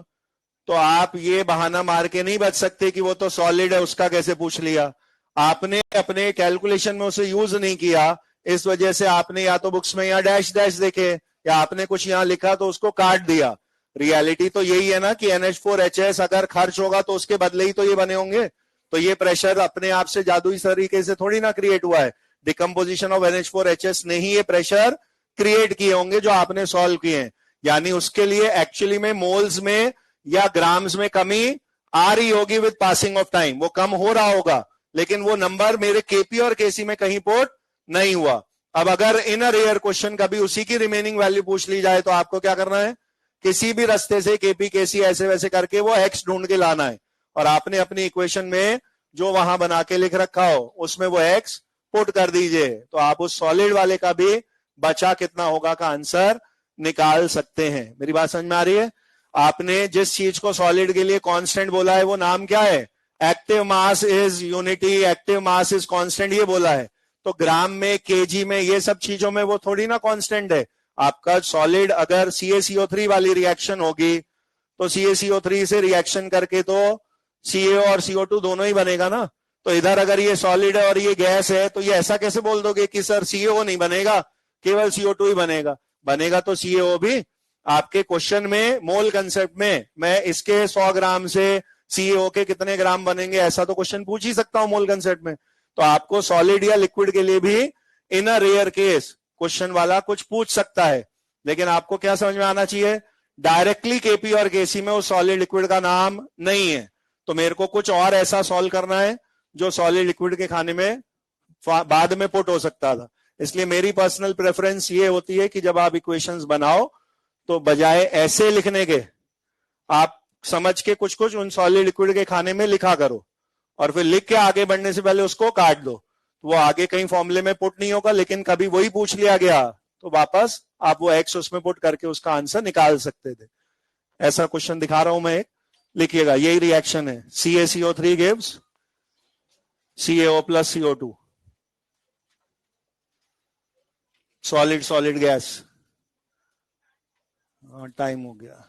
तो आप ये बहाना मार के नहीं बच सकते कि वो तो सॉलिड है उसका कैसे पूछ लिया। आपने अपने कैलकुलेशन में उसे यूज नहीं किया, इस वजह से आपने या तो बुक्स में यहाँ डैश डैश देखे या आपने कुछ यहां लिखा तो उसको काट दिया। रियलिटी तो यही है ना कि NH4HS अगर खर्च होगा तो उसके बदले ही तो ये बने होंगे। तो ये प्रेशर अपने आप से जादुई तरीके से थोड़ी ना क्रिएट हुआ है, डिकम्पोजिशन ऑफ NH4HS ने ही ये प्रेशर क्रिएट किए होंगे जो आपने सॉल्व किए हैं। यानी उसके लिए एक्चुअली में मोल्स में या ग्राम्स में कमी आ रही होगी विद पासिंग ऑफ टाइम, वो कम हो रहा होगा, लेकिन वो नंबर मेरे केपी और केसी में कहीं पोर्ट नहीं हुआ। अब अगर इन अ रेयर क्वेश्चन कभी उसी की रिमेनिंग वैल्यू पूछ ली जाए तो आपको क्या करना है, किसी भी रास्ते से केपी केसी ऐसे वैसे करके वो x ढूंढ के लाना है और आपने अपनी इक्वेशन में जो वहां बना के लिख रखा हो उसमें वो x पुट कर दीजिए, तो आप उस सॉलिड वाले का भी बचा कितना होगा का आंसर निकाल सकते हैं। मेरी बात समझ में आ रही है? आपने जिस चीज को सॉलिड के लिए कांस्टेंट बोला है वो नाम क्या है, active mass is unity, active mass is constant, ये बोला है। तो ग्राम में, केजी में, ये सब चीजों में वो थोड़ी ना कांस्टेंट है। आपका सॉलिड अगर CaCO3 वाली रिएक्शन होगी तो CaCO3 से रिएक्शन करके तो Ca और CO2 दोनों ही बनेगा ना। तो इधर अगर ये सॉलिड है और ये गैस है तो ये ऐसा कैसे बोल दोगे कि सर CaO नहीं बनेगा, केवल CO2 ही बनेगा? बनेगा तो CaO भी। आपके क्वेश्चन में मोल कंसेप्ट में मैं इसके 100 ग्राम से CaO के कितने ग्राम बनेंगे ऐसा तो क्वेश्चन पूछ ही सकता हूं मोल कंसेप्ट में। तो आपको सॉलिड या लिक्विड के लिए भी इन अ रेयर केस क्वेश्चन वाला कुछ पूछ सकता है, लेकिन आपको क्या समझ में आना चाहिए, डायरेक्टली केपी और केसी में वो सॉलिड लिक्विड का नाम नहीं है। तो मेरे को कुछ और ऐसा सॉल्व करना है जो सॉलिड लिक्विड के खाने में बाद में पुट हो सकता था। इसलिए मेरी पर्सनल प्रेफरेंस ये होती है कि जब आप इक्वेशंस बनाओ तो बजाय ऐसे लिखने के आप समझ के कुछ कुछ उन सॉलिड लिक्विड के खाने में लिखा करो और फिर लिख के आगे बढ़ने से पहले उसको काट दो। वो आगे कहीं फॉर्मूले में पुट नहीं होगा, लेकिन कभी वही पूछ लिया गया तो वापस आप वो x उसमें पुट करके उसका आंसर निकाल सकते थे। ऐसा क्वेश्चन दिखा रहा हूं मैं एक, लिखिएगा। यही रिएक्शन है, CaCO3 gives CaO plus CO2, solid solid gas. Time हो गया।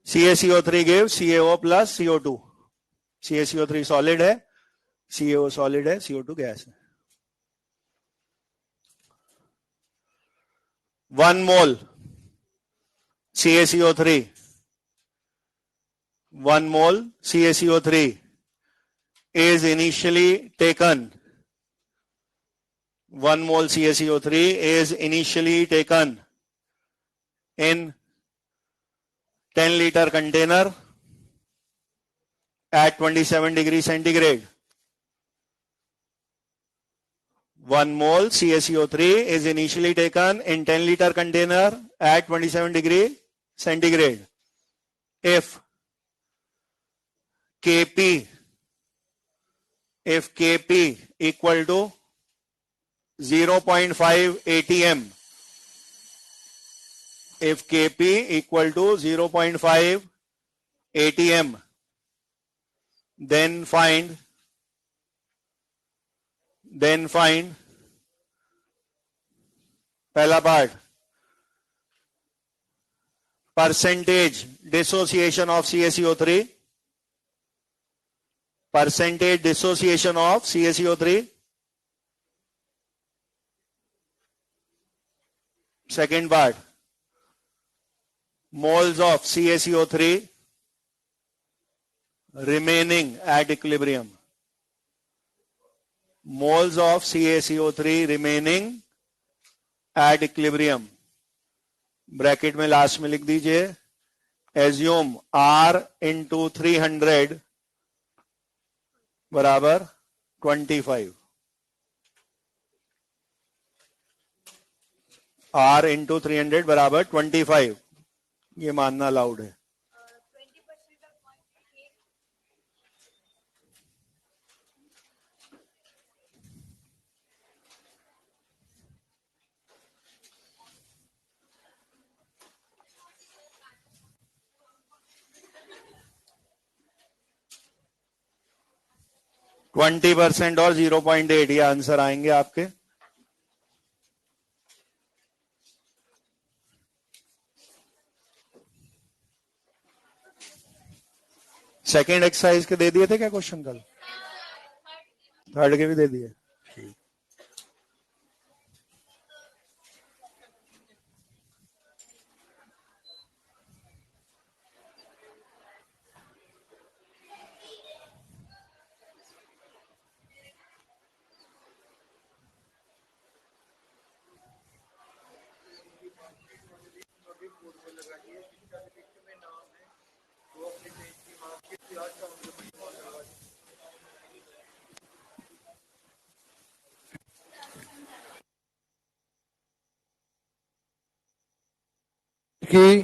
CaCO3 gives CaO plus CO2, CaCO3 solid है CaO सॉलिड है, CO2 गैस है। 1 मोल CaCO3, 1 mole CaCO3 is initially taken. 1 mole CaCO3 is initially taken in 10-liter container at 27 degrees centigrade. 1 mole CaCO3 is initially taken in 10-liter container at 27 degrees centigrade. If Kp equal to 0.5 atm, if Kp equal to 0.5 atm, then find पहला part, percentage dissociation of CaCO3, percentage dissociation of CaCO3. Second part, moles of CaCO3 remaining at equilibrium, moles of CaCO3 remaining at equilibrium. Bracket में लास्ट में लिख दीजिए, एज्यूम R into 300 बराबर 25, R into 300 बराबर 25, ये मानना अलाउड है। और 0.8 ये आंसर आएंगे आपके। सेकेंड एक्सरसाइज के दे दिए थे क्या क्वेश्चन कल? थर्ड के भी दे दिए। की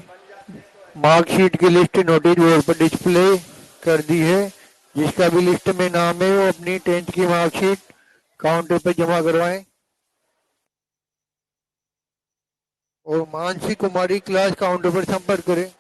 मार्कशीट की लिस्ट नोटिस बोर्ड पर डिस्प्ले कर दी है। जिसका भी लिस्ट में नाम है वो अपनी 10th की मार्कशीट काउंटर पर जमा करवाएं। और मानसी कुमारी क्लास काउंटर पर संपर्क करें।